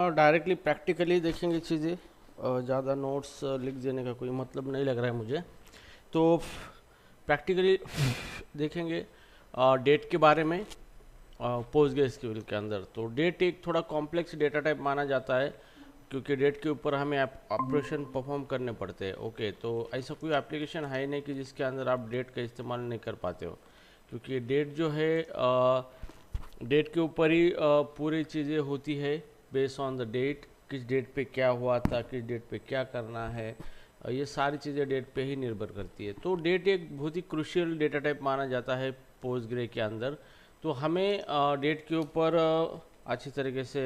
Directly practically देखेंगे चीज़ें, ज़्यादा नोट्स लिख देने का कोई मतलब नहीं लग रहा है मुझे। तो प्रैक्टिकली देखेंगे डेट के बारे में पोस्टग्रेसक्यूएल के अंदर। तो डेट एक थोड़ा कॉम्प्लेक्स डेटा टाइप माना जाता है, क्योंकि डेट के ऊपर हमें ऑपरेशन परफॉर्म करने पड़ते हैं। ओके, तो ऐसा कोई एप्लीकेशन है नहीं कि जिसके अंदर आप डेट का इस्तेमाल नहीं कर पाते हो, क्योंकि डेट जो है डेट के ऊपर ही पूरी चीज़ें होती है। बेस्ड ऑन द डेट, किस डेट पे क्या हुआ था, किस डेट पे क्या करना है, ये सारी चीज़ें डेट पे ही निर्भर करती है। तो डेट एक बहुत ही क्रूशियल डेटा टाइप माना जाता है पोस्टग्रे के अंदर। तो हमें डेट के ऊपर अच्छी तरीके से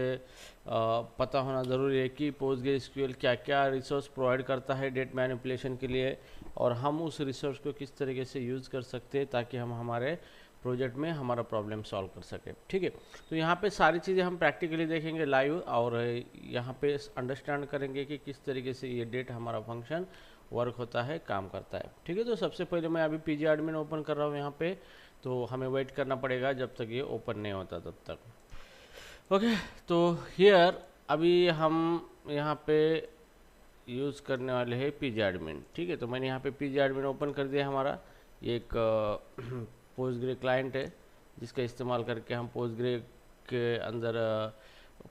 पता होना ज़रूरी है कि पोस्टग्रेसक्यूएल क्या क्या रिसोर्स प्रोवाइड करता है डेट मैनिपुलेशन के लिए, और हम उस रिसोर्स को किस तरीके से यूज़ कर सकते हैं ताकि हम हमारे प्रोजेक्ट में हमारा प्रॉब्लम सॉल्व कर सके। ठीक है, तो यहाँ पे सारी चीज़ें हम प्रैक्टिकली देखेंगे लाइव, और यहाँ पे अंडरस्टैंड करेंगे कि किस तरीके से ये डेट हमारा फंक्शन वर्क होता है, काम करता है। ठीक है, तो सबसे पहले मैं अभी पीजी एडमिन ओपन कर रहा हूँ यहाँ पे, तो हमें वेट करना पड़ेगा जब तक ये ओपन नहीं होता तब तक। ओके, तो हियर अभी हम यहाँ पे यूज़ करने वाले हैं पीजी एडमिन। ठीक है, तो मैंने यहाँ पे पीजी एडमिन ओपन कर दिया। हमारा ये एक पोस्टग्रे क्लाइंट है जिसका इस्तेमाल करके हम पोस्टग्रे के अंदर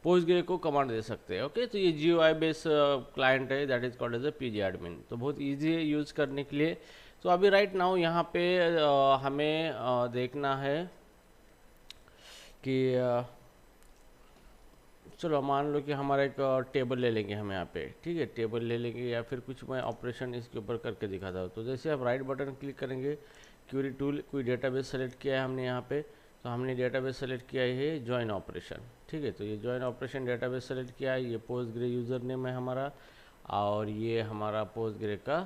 पोस्टग्रे को कमांड दे सकते हैं। ओके, तो ये GUI बेस क्लाइंट है, that is called as a PG admin. तो बहुत इजी है यूज़ करने के लिए। तो अभी राइट नाउ यहाँ पे हमें देखना है कि चलो मान लो कि हमारा एक टेबल ले लेंगे हम यहाँ पे। ठीक है, टेबल ले लेंगे, या फिर कुछ मैं ऑपरेशन इसके ऊपर करके दिखाता हूँ। तो जैसे आप राइट बटन क्लिक करेंगे, क्यूरी टूल, कोई डेटाबेस सेलेक्ट किया है हमने यहाँ पे, तो हमने डेटाबेस सेलेक्ट किया है जॉइन ऑपरेशन। ठीक है, तो ये जॉइन ऑपरेशन डेटाबेस सेलेक्ट किया है। ये पोस्टग्रे यूज़र नेम है हमारा, और ये हमारा पोस्टग्रे का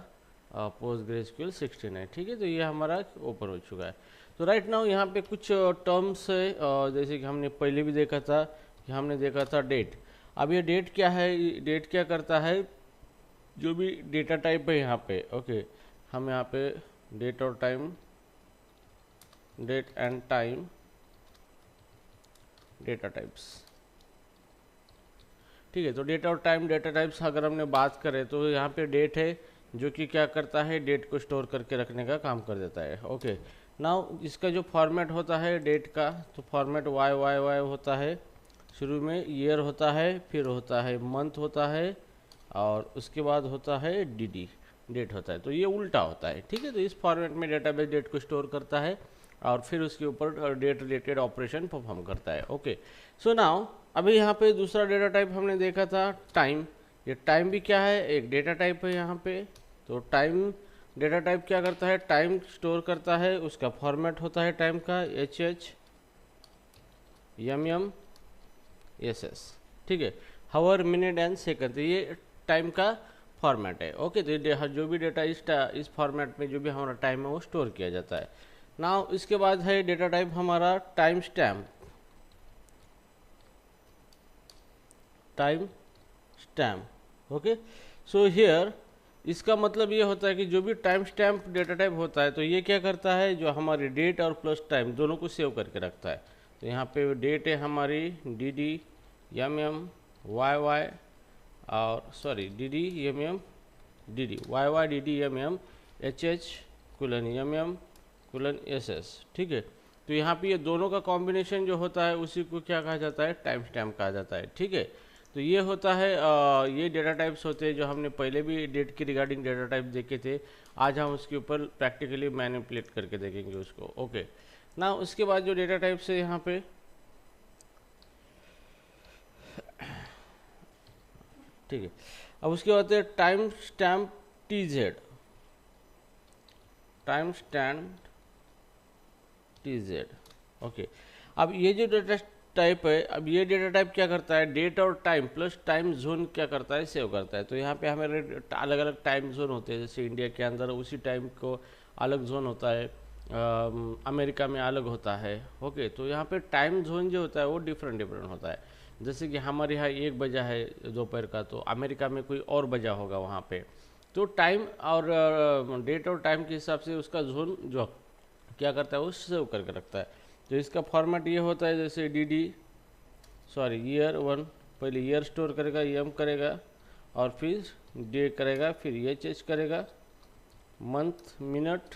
पोस्टग्रेसक्यूएल 16 है। ठीक है, तो ये हमारा ओपन हो चुका है। तो राइट नाउ यहाँ पे कुछ टर्म्स है, जैसे कि हमने पहले भी देखा था कि हमने देखा था डेट। अब ये डेट क्या है, डेट क्या करता है, जो भी डेटा टाइप है यहाँ पे। ओके, हम यहाँ पे डेट और time, date and time data types. ठीक है, तो डेट और टाइम डेटा टाइप्स अगर हमने बात करें तो यहाँ पे डेट है जो कि क्या करता है, डेट को स्टोर करके रखने का काम कर देता है। ओके, नाउ इसका जो फॉर्मेट होता है डेट का, तो फॉर्मेट वाई वाई वाई होता है। शुरू में ईयर होता है, फिर होता है मंथ होता है, और उसके बाद होता है डी डेट होता है। तो ये उल्टा होता है। ठीक है, तो इस फॉर्मेट में डेटाबेस डेट को स्टोर करता है और फिर उसके ऊपर डेट रिलेटेड ऑपरेशन परफॉर्म करता है। ओके, सो नाउ अभी यहाँ पे दूसरा डेटा टाइप हमने देखा था टाइम। ये टाइम भी क्या है, एक डेटा टाइप है यहाँ पे। तो टाइम डेटा टाइप क्या करता है, टाइम स्टोर करता है। उसका फॉर्मेट होता है टाइम का HH MM SS। ठीक है, हावर, मिनट एंड सेकंड, तो ये टाइम का फॉर्मेट है। ओके, तो जो भी डेटा इस फॉर्मेट में जो भी हमारा टाइम है वो स्टोर किया जाता है। नाउ इसके बाद है डेटा टाइप हमारा time stamp. Time stamp, okay, so here इसका मतलब ये होता है कि जो भी टाइम स्टैम्प डेटा टाइप होता है, तो ये क्या करता है, जो हमारी डेट और प्लस टाइम दोनों को सेव करके रखता है। तो यहाँ पे डेट है हमारी DD MM YY, और sorry DD MM DD YY DD MM HH कुलन MM कुलन SS। ठीक है, तो यहाँ पे ये दोनों का कॉम्बिनेशन जो होता है उसी को क्या कहा जाता है, टाइम स्टैम्प कहा जाता है। ठीक है, तो ये होता है ये डेटा टाइप्स होते हैं जो हमने पहले भी डेट के रिगार्डिंग डेटा टाइप देखे थे। आज हम उसके ऊपर प्रैक्टिकली मैनिपुलेट करके देखेंगे उसको। ओके, ना उसके बाद जो डेटा टाइप्स है यहाँ पे, ठीक है, अब उसके बाद है time stamp TZ, time stamp TZ। Okay, अब ये जो डेटा टाइप है, अब ये डेटा टाइप क्या करता है, डेट और टाइम प्लस टाइम जोन क्या करता है, सेव करता है। तो यहाँ पे हमारे अलग अलग टाइम जोन होते हैं। जैसे इंडिया के अंदर उसी टाइम को अलग जोन होता है, अमेरिका में अलग होता है। ओके, तो यहाँ पे टाइम जोन जो होता है वो डिफरेंट होता है। जैसे कि हमारे यहाँ 1 बजा है दोपहर का, तो अमेरिका में कोई और बजा होगा वहाँ पे। तो टाइम और डेट और टाइम के हिसाब से उसका जोन जो क्या करता है वो सेव करके रखता है। तो इसका फॉर्मेट ये होता है, जैसे DD सॉरी ईयर 1 पहले ईयर स्टोर करेगा, एम करेगा, और फिर डे करेगा, फिर एच करेगा, मंथ, मिनट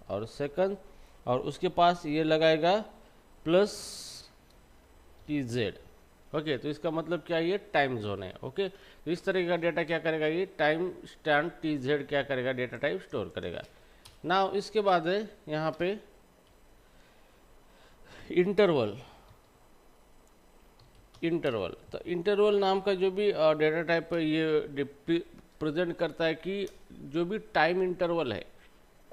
और सेकंड, और उसके पास ये लगाएगा प्लस TZ। ओके, तो इसका मतलब क्या है, ये टाइम जोन है। ओके, तो इस तरह का डेटा क्या करेगा, ये टाइम स्टैम्प TZ क्या करेगा, डेटा टाइप स्टोर करेगा। ना इसके बाद है यहाँ पे इंटरवल। तो इंटरवल नाम का जो भी डेटा टाइप है, ये प्रेजेंट करता है कि जो भी टाइम इंटरवल है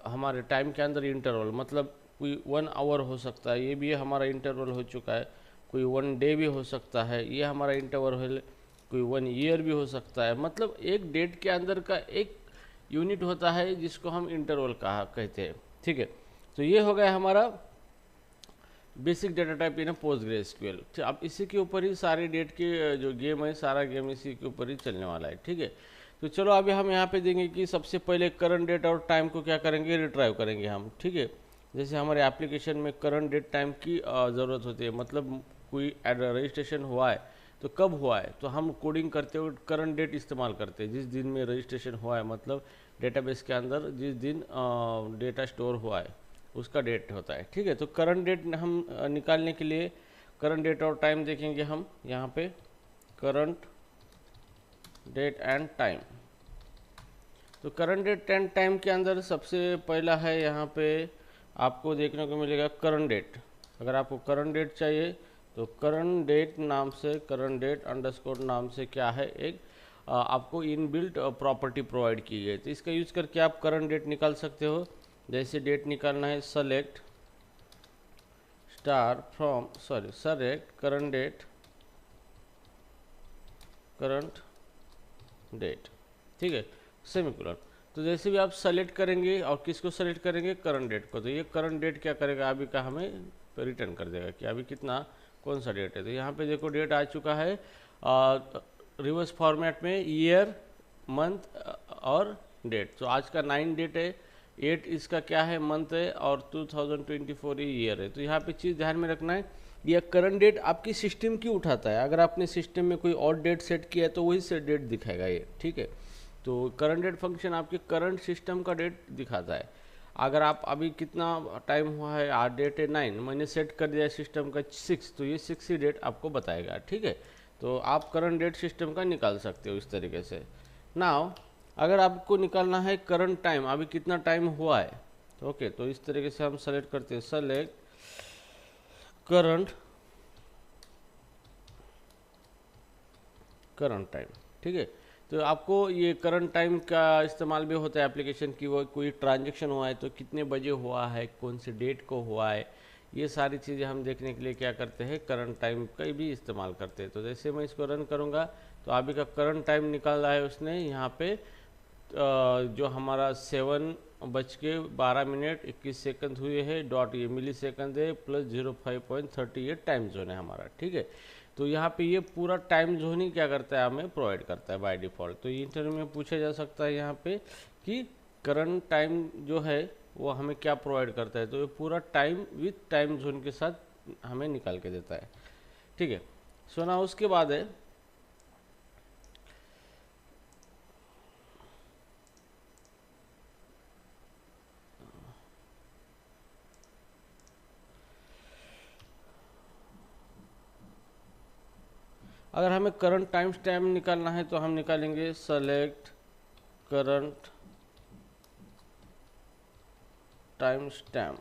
हमारे टाइम के अंदर, इंटरवल मतलब कोई 1 आवर हो सकता है, ये भी हमारा इंटरवल हो चुका है। कोई 1 डे भी हो सकता है, ये हमारा इंटरवल। कोई 1 ईयर भी हो सकता है। मतलब एक डेट के अंदर का एक यूनिट होता है जिसको हम इंटरवल कहते हैं। ठीक है, तो ये हो गया हमारा basic data type in PostgreSQL। अब इसी के ऊपर ही सारे डेट के जो गेम है, सारा गेम इसी के ऊपर ही चलने वाला है। ठीक है, तो चलो अभी हम यहाँ पे देंगे कि सबसे पहले करंट डेट और टाइम को क्या करेंगे, रिट्राइव करेंगे हम। ठीक है, जैसे हमारे एप्लीकेशन में करंट डेट टाइम की ज़रूरत होती है, मतलब कोई रजिस्ट्रेशन हुआ है तो कब हुआ है, तो हम कोडिंग करते हुए करंट डेट इस्तेमाल करते हैं, जिस दिन में रजिस्ट्रेशन हुआ है, मतलब डेटाबेस के अंदर जिस दिन डेटा स्टोर हुआ है उसका डेट होता है। ठीक है, तो करंट डेट हम निकालने के लिए करंट डेट और टाइम देखेंगे हम यहाँ पे, करंट डेट एंड टाइम। तो करंट डेट एंड टाइम के अंदर सबसे पहला है यहाँ पे आपको देखने को मिलेगा करंट डेट। अगर आपको करंट डेट चाहिए तो करंट डेट नाम से, करंट डेट अंडरस्कोर नाम से क्या है, एक आपको इनबिल्ट प्रॉपर्टी प्रोवाइड की गई। तो इसका यूज़ करके आप करंट डेट निकाल सकते हो। जैसे डेट निकालना है, select current date, current date. ठीक है, सेमीकोलन। तो जैसे भी आप सेलेक्ट करेंगे, और किसको सेलेक्ट करेंगे, करंट डेट को, तो ये करंट डेट क्या करेगा, अभी का हमें रिटर्न कर देगा कि अभी कितना, कौन सा डेट है। तो यहाँ पे देखो डेट आ चुका है रिवर्स फॉर्मेट में, ईयर, मंथ और डेट। तो आज का 9 डेट है, 8 इसका क्या है, मंथ है, और 2024 ईयर है। तो यहाँ पे चीज़ ध्यान में रखना है, यह करंट डेट आपकी सिस्टम की उठाता है। अगर आपने सिस्टम में कोई और डेट सेट किया है तो वही से डेट दिखाएगा ये। ठीक है, तो करंट डेट फंक्शन आपके करंट सिस्टम का डेट दिखाता है। अगर आप अभी कितना टाइम हुआ है, आज डेट है 9, मैंने सेट कर दिया सिस्टम का 6, तो ये 6 ही डेट आपको बताएगा। ठीक है, तो आप करंट डेट सिस्टम का निकाल सकते हो इस तरीके से। नाउ अगर आपको निकालना है करंट टाइम, अभी कितना टाइम हुआ है, ओके, तो इस तरीके से हम सेलेक्ट करते हैं, सेलेक्ट करंट टाइम। ठीक है, तो आपको ये करंट टाइम का इस्तेमाल भी होता है एप्लीकेशन की, वो कोई ट्रांजैक्शन हुआ है तो कितने बजे हुआ है, कौन से डेट को हुआ है, ये सारी चीज़ें हम देखने के लिए क्या करते हैं, करंट टाइम का भी इस्तेमाल करते हैं। तो जैसे मैं इसको रन करूँगा तो अभी का करंट टाइम निकाला है उसने यहाँ पे, जो हमारा 7:12 हुए है, डॉट ये मिली सेकंड है, प्लस 05.38 टाइम जोन है हमारा। ठीक है, तो यहाँ पे ये पूरा टाइम जोन ही क्या करता है, हमें प्रोवाइड करता है बाय डिफ़ॉल्ट। तो इंटरव्यू में पूछा जा सकता है यहाँ पे कि करंट टाइम जो है वो हमें क्या प्रोवाइड करता है, तो ये पूरा टाइम विथ टाइम जोन के साथ हमें निकाल के देता है। ठीक है, सो ना उसके बाद है अगर हमें करंट टाइम स्टैम्प निकालना है तो हम निकालेंगे select current time stamp,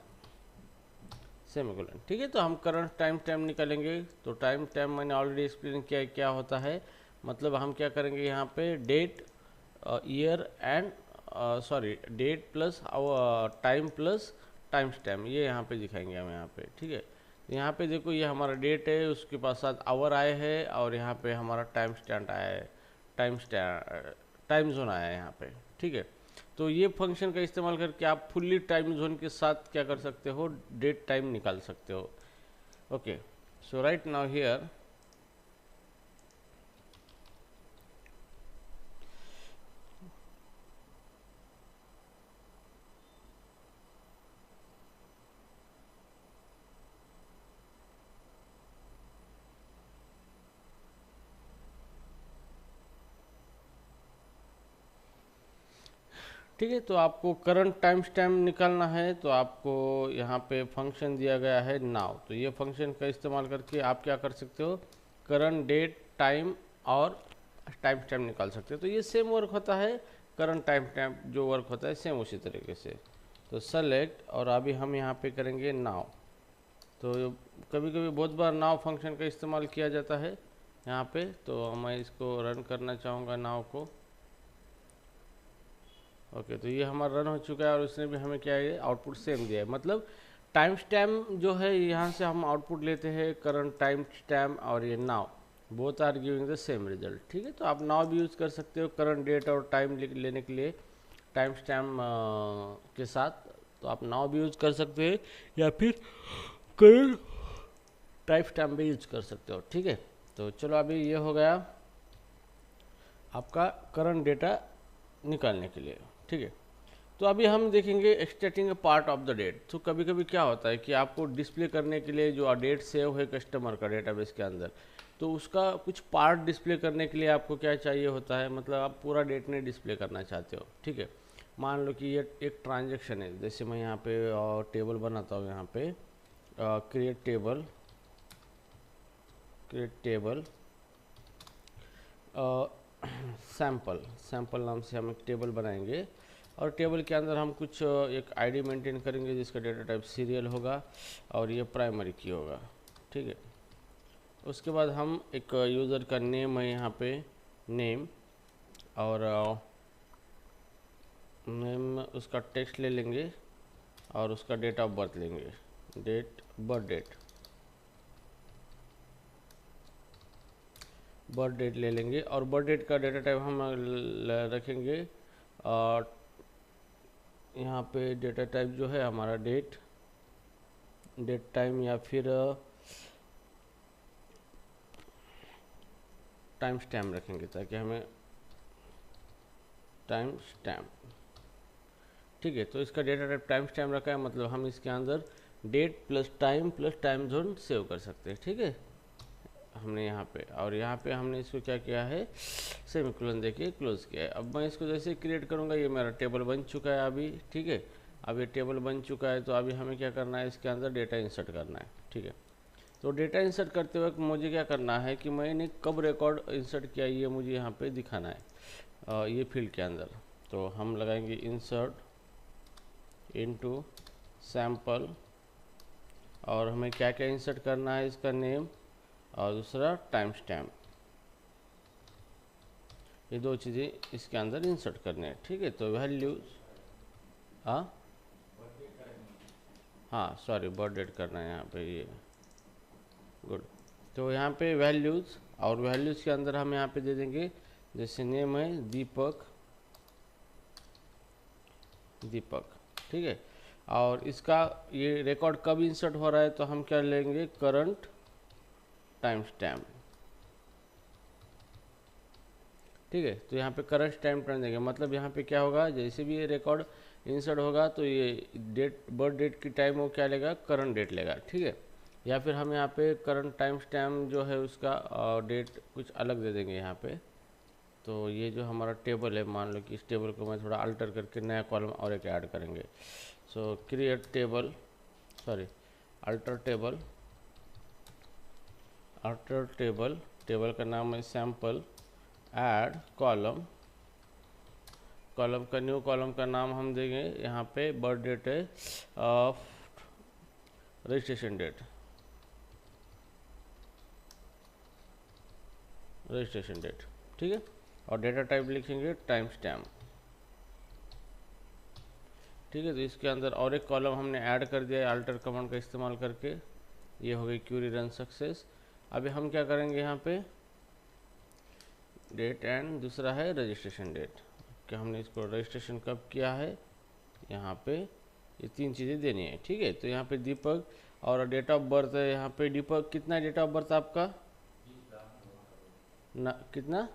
semicolon. ठीक है, तो हम करंट टाइम स्टैम्प निकालेंगे। तो टाइम स्टैम्प मैंने ऑलरेडी एक्सप्लेन किया है क्या होता है। मतलब हम क्या करेंगे यहाँ पे, date, year and date plus time plus timestamp, ये यहाँ पे दिखाएंगे हम यहाँ पे। ठीक है, यहाँ पे देखो ये हमारा डेट है, उसके पास साथ आवर आए हैं, और यहाँ पे हमारा टाइम स्टैम्प आया है, टाइम जोन आया है यहाँ पे। ठीक है, तो ये फंक्शन का इस्तेमाल करके आप फुल्ली टाइम जोन के साथ क्या कर सकते हो, डेट टाइम निकाल सकते हो। Okay, so right now here ठीक है। तो आपको करंट टाइम स्टैम्प निकालना है तो आपको यहाँ पे फंक्शन दिया गया है नाउ। तो ये फंक्शन का इस्तेमाल करके आप क्या कर सकते हो, करंट डेट टाइम और टाइम स्टैम्प निकाल सकते हो। तो ये सेम वर्क होता है, करंट टाइम स्टैम्प जो वर्क होता है सेम उसी तरीके से। तो सेलेक्ट, और अभी हम यहाँ पे करेंगे नाउ। तो कभी कभी बहुत बार नाउ फंक्शन का इस्तेमाल किया जाता है यहाँ पे। तो मैं इसको रन करना चाहूँगा नाउ को। ओके, तो ये हमारा रन हो चुका है और उसने भी हमें क्या है, आउटपुट सेम दिया है। मतलब टाइम स्टैम्प जो है यहाँ से हम आउटपुट लेते हैं करंट टाइम स्टैम्प और ये now, both are giving the same result. ठीक है। तो आप नाउ भी यूज़ कर सकते हो करंट डेट और टाइम लेने के लिए टाइम स्टैम्प के साथ। तो आप नाउ भी यूज़ कर सकते हैं या फिर करंट टाइम स्टैम्प भी यूज कर सकते हो। ठीक है। तो चलो अभी ये हो गया आपका करंट डेटा निकालने के लिए। ठीक है। तो अभी हम देखेंगे extracting a part of the date. तो कभी कभी क्या होता है कि आपको डिस्प्ले करने के लिए जो डेट सेव है कस्टमर का डेटाबेस के अंदर, तो उसका कुछ पार्ट डिस्प्ले करने के लिए आपको क्या चाहिए होता है, मतलब आप पूरा डेट नहीं डिस्प्ले करना चाहते हो। ठीक है। मान लो कि ये एक ट्रांजेक्शन है, जैसे मैं यहाँ पे टेबल बनाता हूँ, यहाँ पे क्रिएट टेबल सैम्पल नाम से हम एक टेबल बनाएंगे और टेबल के अंदर हम कुछ एक आईडी मेंटेन करेंगे जिसका डेटा टाइप सीरियल होगा और ये प्राइमरी की होगा। ठीक है। उसके बाद हम एक यूज़र का नेम है यहाँ पे नेम, और नेम उसका टेक्स्ट ले लेंगे और उसका डेट ऑफ बर्थ लेंगे, बर्थ डेट ले लेंगे और बर्थ डेट का डेटा टाइप हम रखेंगे यहाँ पे डेटा टाइप जो है हमारा डेट टाइम या फिर टाइम स्टैम्प रखेंगे ताकि हमें टाइम स्टैम्प। ठीक है। तो इसका डेटा टाइप टाइम स्टैम्प रखा है, मतलब हम इसके अंदर date plus time zone save कर सकते हैं। ठीक है। हमने यहाँ पे, और यहाँ पे हमने इसको क्या किया है, सेमीकोलन देके क्लोज किया है। अब मैं इसको जैसे क्रिएट करूँगा ये मेरा टेबल बन चुका है अभी। ठीक है। अब ये टेबल बन चुका है तो अभी हमें क्या करना है, इसके अंदर डेटा इंसर्ट करना है। ठीक है। तो डेटा इंसर्ट करते वक्त मुझे क्या करना है कि मैंने कब रिकॉर्ड इंसर्ट किया ये मुझे यहाँ पे दिखाना है ये फील्ड के अंदर। तो हम लगाएंगे इंसर्ट इनटू सैम्पल, और हमें क्या क्या इंसर्ट करना है, इसका नेम और दूसरा टाइम स्टैम्प, ये दो चीज़ें इसके अंदर इंसर्ट करने हैं। ठीक है। तो वैल्यूज हाँ सॉरी बर्थ डेट करना है यहाँ पे, ये गुड। तो यहाँ पे वैल्यूज़, और वैल्यूज़ के अंदर हम यहाँ पे दे देंगे, जैसे नेम है दीपक। ठीक है। और इसका ये रिकॉर्ड कब इंसर्ट हो रहा है तो हम क्या लेंगे, करंट टाइम स्टैम्प। ठीक है। तो यहाँ पे करंट टाइम स्टैम्प देंगे, मतलब यहाँ पे क्या होगा, जैसे भी ये रिकॉर्ड इंसर्ट होगा तो ये डेट बर्थ डेट की टाइम वो क्या लेगा, करंट डेट लेगा। ठीक है। या फिर हम यहाँ पे करंट टाइम स्टैम्प जो है उसका डेट कुछ अलग दे देंगे यहाँ पे। तो ये जो हमारा टेबल है, मान लो कि इस टेबल को मैं थोड़ा अल्टर करके नया कॉलम और एक ऐड करेंगे। सो create table, sorry alter table का नाम है सैम्पल, ऐड कॉलम का न्यू कॉलम का नाम हम देंगे यहाँ पे बर्थ डेट है ऑफ रजिस्ट्रेशन डेट, ठीक है। और डेटा टाइप लिखेंगे टाइम स्टैम्प। ठीक है। तो इसके अंदर और एक कॉलम हमने ऐड कर दिया है अल्टर कमांड का इस्तेमाल करके, ये हो गई क्यूरी रन सक्सेस। अभी हम क्या करेंगे यहाँ पे डेट एंड दूसरा है रजिस्ट्रेशन डेट, कि हमने इसको रजिस्ट्रेशन कब किया है, यहाँ पे ये तीन चीज़ें देनी है। ठीक है। तो यहाँ पे दीपक और डेट ऑफ बर्थ है यहाँ पे दीपक, कितना डेट ऑफ बर्थ आपका ना, कितना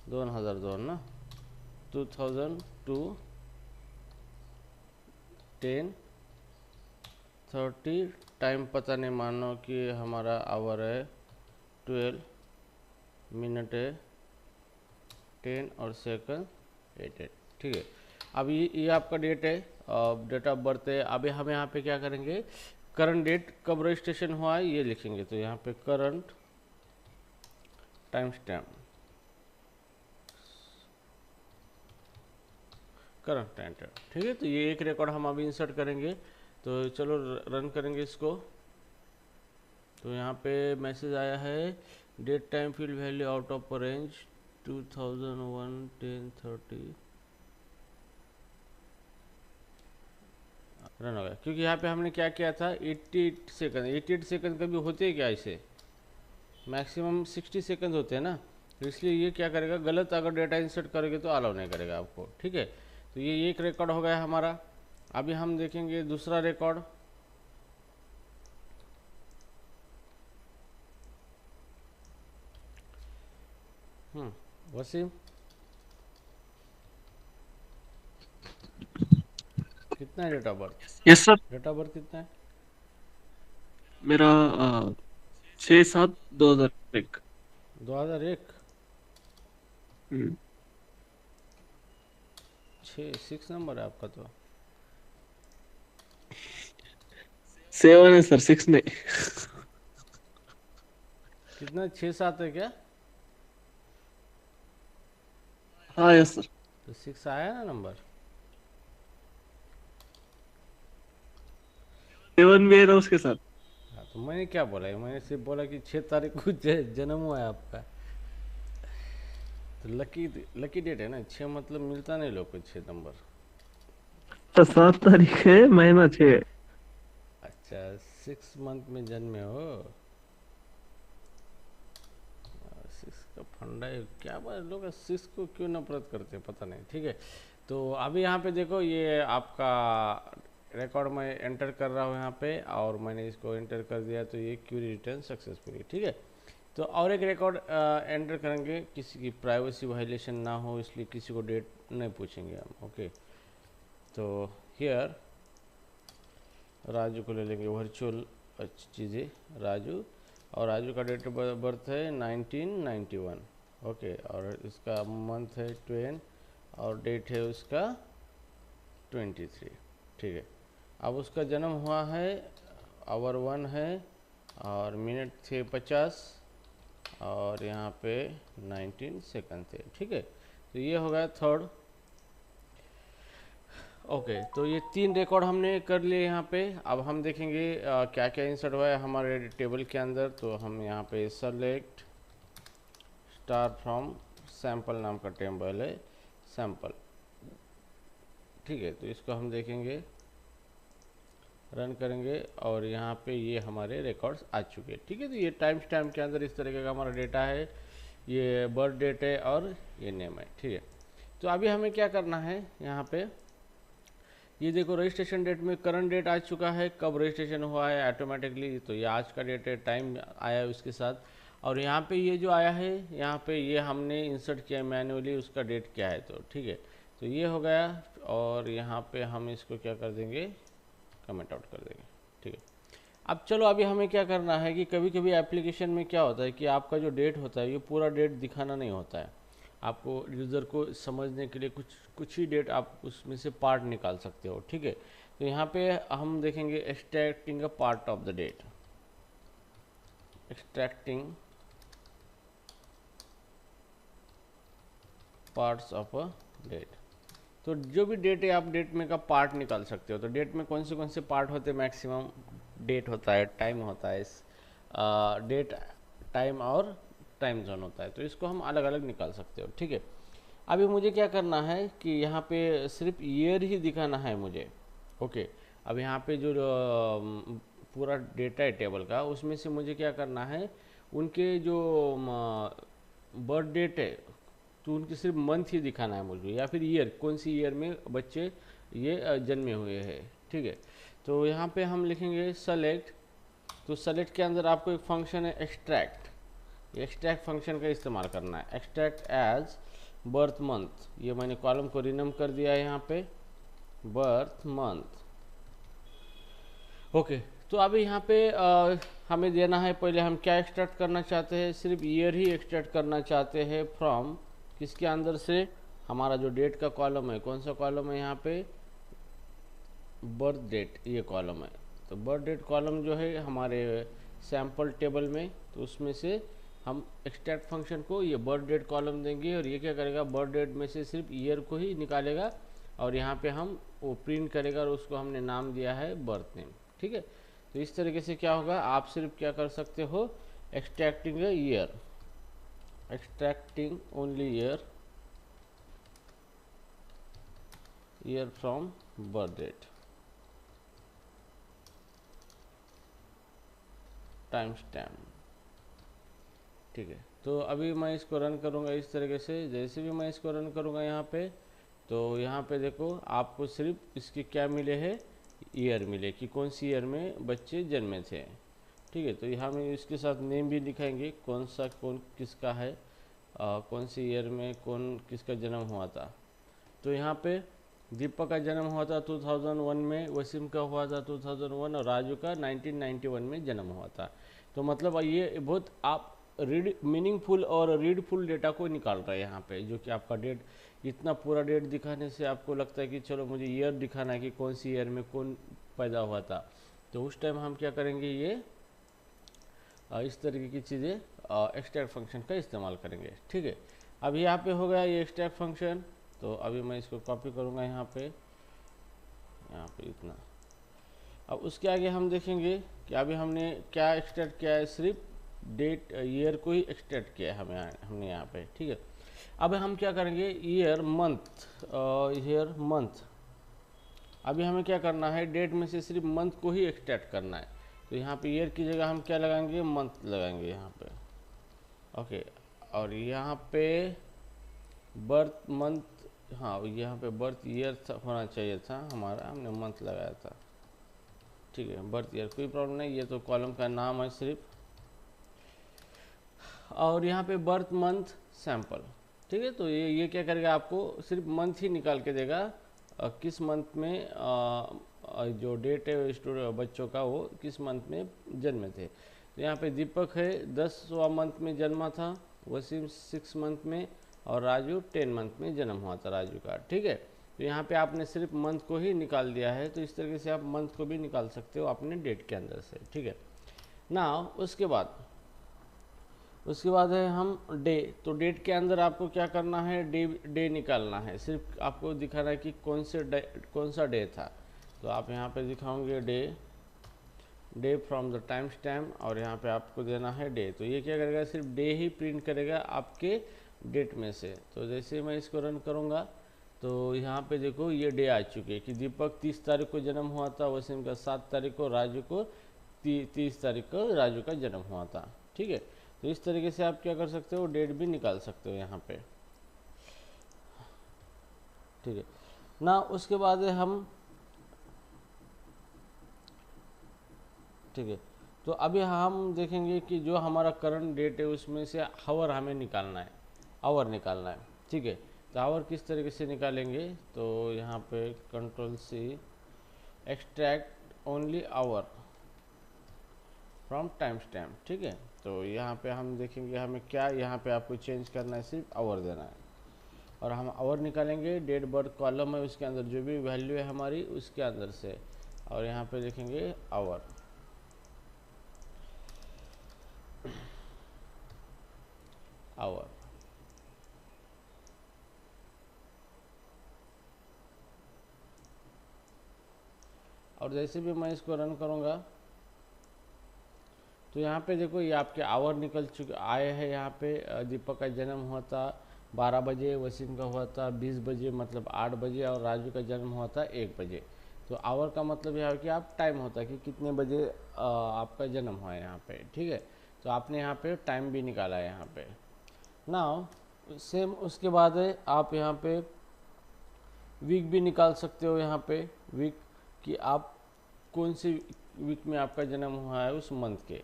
2002 ना, 2002 10:30 टाइम पता नहीं, मानो कि हमारा आवर है 12 मिनट है 10 और सेकंड 8। ठीक है। अब ये आपका डेट है, डेट ऑफ बर्थ है। अभी हम यहाँ पे क्या करेंगे, करंट डेट कब रजिस्ट्रेशन हुआ है ये लिखेंगे। तो यहाँ पे current time stamp, current timestamp, ठीक है। तो ये एक रिकॉर्ड हम अभी इंसर्ट करेंगे। तो चलो रन करेंगे इसको। तो यहाँ पे मैसेज आया है, date time field value out of range 2001 10:30 run हो गया। क्योंकि यहाँ पे हमने क्या किया था, 88 सेकंड, 88 सेकंड कभी होते हैं क्या, ऐसे मैक्सिमम 60 सेकंड होते हैं ना। तो इसलिए ये क्या करेगा, गलत अगर डेटा इंसर्ट करेंगे तो अलाउ नहीं करेगा आपको, ठीक है। तो ये एक रिकॉर्ड हो गया हमारा। अभी हम देखेंगे दूसरा रिकॉर्ड। वसीम कितना है date of birth? Yes sir. Date of birth कितना है? मेरा 6/7/2001। 2001। हम्म, 6 नंबर है आपका तो। 7 है सर, 6 नहीं। कितना, 6-7 है क्या? हाँ यस सर। तो 6 आया ना नंबर। 7 भी है ना उसके साथ। हाँ, तो मैंने क्या बोला है, मैंने सिर्फ बोला कि 6 तारीख को जन्म हुआ है आपका। तो लकी लकी डेट है ना, 6 मतलब मिलता नहीं लोग को 6 नंबर। तो 7 तारीख है, महीना 6। अच्छा, 6 मंथ में जन्मे हो। 6 का फंडा है क्या, बात लोग 6 को क्यों नफरत करते हैं पता नहीं, ठीक है। तो अभी यहाँ पे देखो, ये आपका रिकॉर्ड मैं एंटर कर रहा हूँ यहाँ पे, और मैंने इसको एंटर कर दिया। तो ये क्यूरी रिटर्न सक्सेसफुली, ठीक है। तो और एक रिकॉर्ड एंटर करेंगे, किसी की प्राइवेसी वायलेशन ना हो, इसलिए किसी को डेट नहीं पूछेंगे हम, ओके। तो हियर राजू को ले लेंगे, वर्चुअल चीज़ें राजू, और राजू का डेट ऑफ बर्थ है 1991, ओके। और इसका मंथ है 10 और डेट है उसका 23, ठीक है। अब उसका जन्म हुआ है, आवर 1 है, और मिनट थे 50, और यहाँ पे 19 सेकंड थे, ठीक है। तो ये हो गया थर्ड, ओके। तो ये 3 रिकॉर्ड हमने कर लिए यहाँ पे। अब हम देखेंगे क्या क्या इंसर्ट हुआ है हमारे टेबल के अंदर। तो हम यहाँ पे सेलेक्ट स्टार फ्रॉम सैम्पल नाम का टेबल है, सैम्पल, ठीक है। तो इसको हम देखेंगे, रन करेंगे, और यहाँ पे ये हमारे रिकॉर्ड्स आ चुके हैं, ठीक है। तो ये टाइम स्टैम्प के अंदर इस तरीके का हमारा डेटा है, ये बर्थ डेट है और ये नेम है, ठीक है। तो अभी हमें क्या करना है, यहाँ पे ये देखो रजिस्ट्रेशन डेट में करंट डेट आ चुका है, कब रजिस्ट्रेशन हुआ है ऑटोमेटिकली। तो ये आज का डेट है, टाइम आया है उसके साथ। और यहाँ पे ये जो आया है, यहाँ पे ये हमने इंसर्ट किया मैन्युअली, उसका डेट क्या है, तो ठीक है। तो ये हो गया, और यहाँ पे हम इसको क्या कर देंगे, कमेंट आउट कर देंगे, ठीक है। अब चलो, अभी हमें क्या करना है कि कभी कभी एप्लीकेशन में क्या होता है कि आपका जो डेट होता है ये पूरा डेट दिखाना नहीं होता है। आपको यूज़र को समझने के लिए कुछ कुछ ही डेट आप उसमें से पार्ट निकाल सकते हो, ठीक है। तो यहाँ पे हम देखेंगे extracting a part of the date, extracting parts of a date. तो जो भी डेट है आप डेट में का पार्ट निकाल सकते हो। तो डेट में कौन से पार्ट होते हैं, मैक्सिमम डेट होता है, टाइम होता है, डेट, टाइम और टाइम जोन होता है। तो इसको हम अलग अलग निकाल सकते हो, ठीक है। अभी मुझे क्या करना है कि यहाँ पे सिर्फ ईयर ही दिखाना है मुझे, ओके। अब यहाँ पे जो पूरा डेटा है टेबल का, उसमें से मुझे क्या करना है, उनके जो बर्थ डेट है तो उनकी सिर्फ मंथ ही दिखाना है मुझे, या फिर ईयर, कौन सी ईयर में बच्चे ये जन्मे हुए हैं, ठीक है। तो यहाँ पे हम लिखेंगे सेलेक्ट। तो सेलेक्ट के अंदर आपको एक फंक्शन है एक्सट्रैक्ट, एक्सट्रैक्ट फंक्शन का इस्तेमाल करना है। एक्सट्रैक्ट एज बर्थ मंथ, ये मैंने कॉलम को रिनेम कर दिया है यहाँ पे, बर्थ मंथ, ओके। तो अभी यहाँ पे हमें देना है, पहले हम क्या एक्सट्रैक्ट करना चाहते हैं, सिर्फ ईयर ही एक्सट्रैक्ट करना चाहते हैं फ्रॉम, किसके अंदर से, हमारा जो डेट का कॉलम है, कौन सा कॉलम है यहाँ पे, बर्थ डेट, ये कॉलम है। तो बर्थ डेट कॉलम जो है हमारे सैम्पल टेबल में, तो उसमें से हम एक्सट्रैक्ट फंक्शन को ये बर्थ डेट कॉलम देंगे और ये क्या करेगा, बर्थ डेट में से सिर्फ ईयर को ही निकालेगा और यहाँ पे हम वो प्रिंट करेगा और उसको हमने नाम दिया है बर्थ नेम। ठीक है, तो इस तरीके से क्या होगा, आप सिर्फ क्या कर सकते हो, extracting year, extracting only year from birth date, timestamp. ठीक है, तो अभी मैं इसको रन करूँगा इस तरीके से। जैसे भी मैं इसको रन करूँगा यहाँ पे, तो यहाँ पे देखो आपको सिर्फ इसके क्या मिले हैं, ईयर मिले कि कौन सी ईयर में बच्चे जन्मे थे। ठीक है, तो यहाँ में इसके साथ नेम भी दिखाएंगे कौन सा कौन किसका है, कौन सी ईयर में कौन किसका जन्म हुआ था। तो यहाँ पे दीपक का जन्म हुआ था 2001 में, वसीम का हुआ था 2001 और राजू का 1991 में जन्म हुआ था। तो मतलब ये बहुत आप रीड मीनिंगफुल और रीडफुल डेटा को निकाल रहे हैं यहाँ पे, जो कि आपका डेट, इतना पूरा डेट दिखाने से आपको लगता है कि चलो मुझे ईयर दिखाना है कि कौन सी ईयर में कौन पैदा हुआ था। तो उस टाइम हम क्या करेंगे, ये इस तरीके की चीज़ें एक्सट्रैक्ट फंक्शन का इस्तेमाल करेंगे। ठीक है, अब यहाँ पे हो गया ये एक्सट्रैक्ट फंक्शन। तो अभी मैं इसको कॉपी करूँगा यहाँ पे इतना। अब उसके आगे हम देखेंगे कि अभी हमने क्या एक्सट्रैक्ट किया है, सिर्फ डेट ईयर को ही एक्सट्रैक्ट किया है हमने यहाँ पे। ठीक है, अब हम क्या करेंगे, ईयर मंथ, अभी हमें क्या करना है, डेट में से सिर्फ मंथ को ही एक्सट्रैक्ट करना है। तो यहाँ पे ईयर की जगह हम क्या लगाएंगे, मंथ लगाएंगे यहाँ पे। ओके, और यहाँ पे बर्थ मंथ, हाँ यहाँ पे बर्थ ईयर होना चाहिए था हमारा, हमने मंथ लगाया था। ठीक है, बर्थ ईयर कोई प्रॉब्लम नहीं, ये तो कॉलम का नाम है सिर्फ। और यहाँ पे बर्थ मंथ सैंपल। ठीक है, तो ये क्या करेगा, आपको सिर्फ मंथ ही निकाल के देगा, किस मंथ में जो डेट है स्टूडेंट बच्चों का वो किस मंथ में जन्मे थे। तो यहाँ पे दीपक है 10वां मंथ में जन्मा था, वसीम 6 मंथ में और राजू 10 मंथ में जन्म हुआ था राजू का। ठीक है, तो यहाँ पे आपने सिर्फ मंथ को ही निकाल दिया है, तो इस तरीके से आप मंथ को भी निकाल सकते हो अपने डेट के अंदर से। ठीक है ना, उसके बाद है हम डे। तो डेट के अंदर आपको क्या करना है, डे निकालना है, सिर्फ आपको दिखाना है कि कौन सा डे था। तो आप यहाँ पे दिखाओगे day from the time stamp और यहाँ पे आपको देना है डे। तो ये क्या करेगा, सिर्फ डे ही प्रिंट करेगा आपके डेट में से। तो जैसे मैं इसको रन करूँगा तो यहाँ पे देखो ये डे आ चुके हैं कि दीपक 30 तारीख को जन्म हुआ था, वसीम का 7 तारीख को, राजू को 30 तारीख को राजू का जन्म हुआ था। ठीक है, तो इस तरीके से आप क्या कर सकते हो, डेट भी निकाल सकते हो यहाँ पे। ठीक है ना, उसके बाद हम, ठीक है, तो अभी हम देखेंगे कि जो हमारा करंट डेट है उसमें से आवर हमें निकालना है, आवर निकालना है। ठीक है, तो आवर किस तरीके से निकालेंगे, तो यहाँ पे Ctrl+C, extract only our from time stamp. ठीक है, तो यहाँ पे हम देखेंगे हमें क्या यहाँ पे आपको चेंज करना है, सिर्फ आवर देना है और हम आवर निकालेंगे। डेट बर्थ कॉलम है उसके अंदर जो भी वैल्यू है हमारी उसके अंदर से, और यहाँ पे देखेंगे आवर। और जैसे भी मैं इसको रन करूँगा तो यहाँ पे देखो ये आपके आवर निकल चुके आए हैं। यहाँ पे दीपक का जन्म हुआ था 12 बजे, वसीम का हुआ था 20 बजे मतलब 8 बजे, और राजू का जन्म हुआ था 1 बजे। तो आवर का मतलब यह है कि आप टाइम होता है कि कितने बजे आपका जन्म हुआ है यहाँ पे। ठीक है, तो आपने यहाँ पे टाइम भी निकाला है यहाँ पे। नाउ सेम उसके बाद है आप यहाँ पे वीक भी निकाल सकते हो। यहाँ पे वीक कि आप कौन से वीक में आपका जन्म हुआ है उस मंथ के।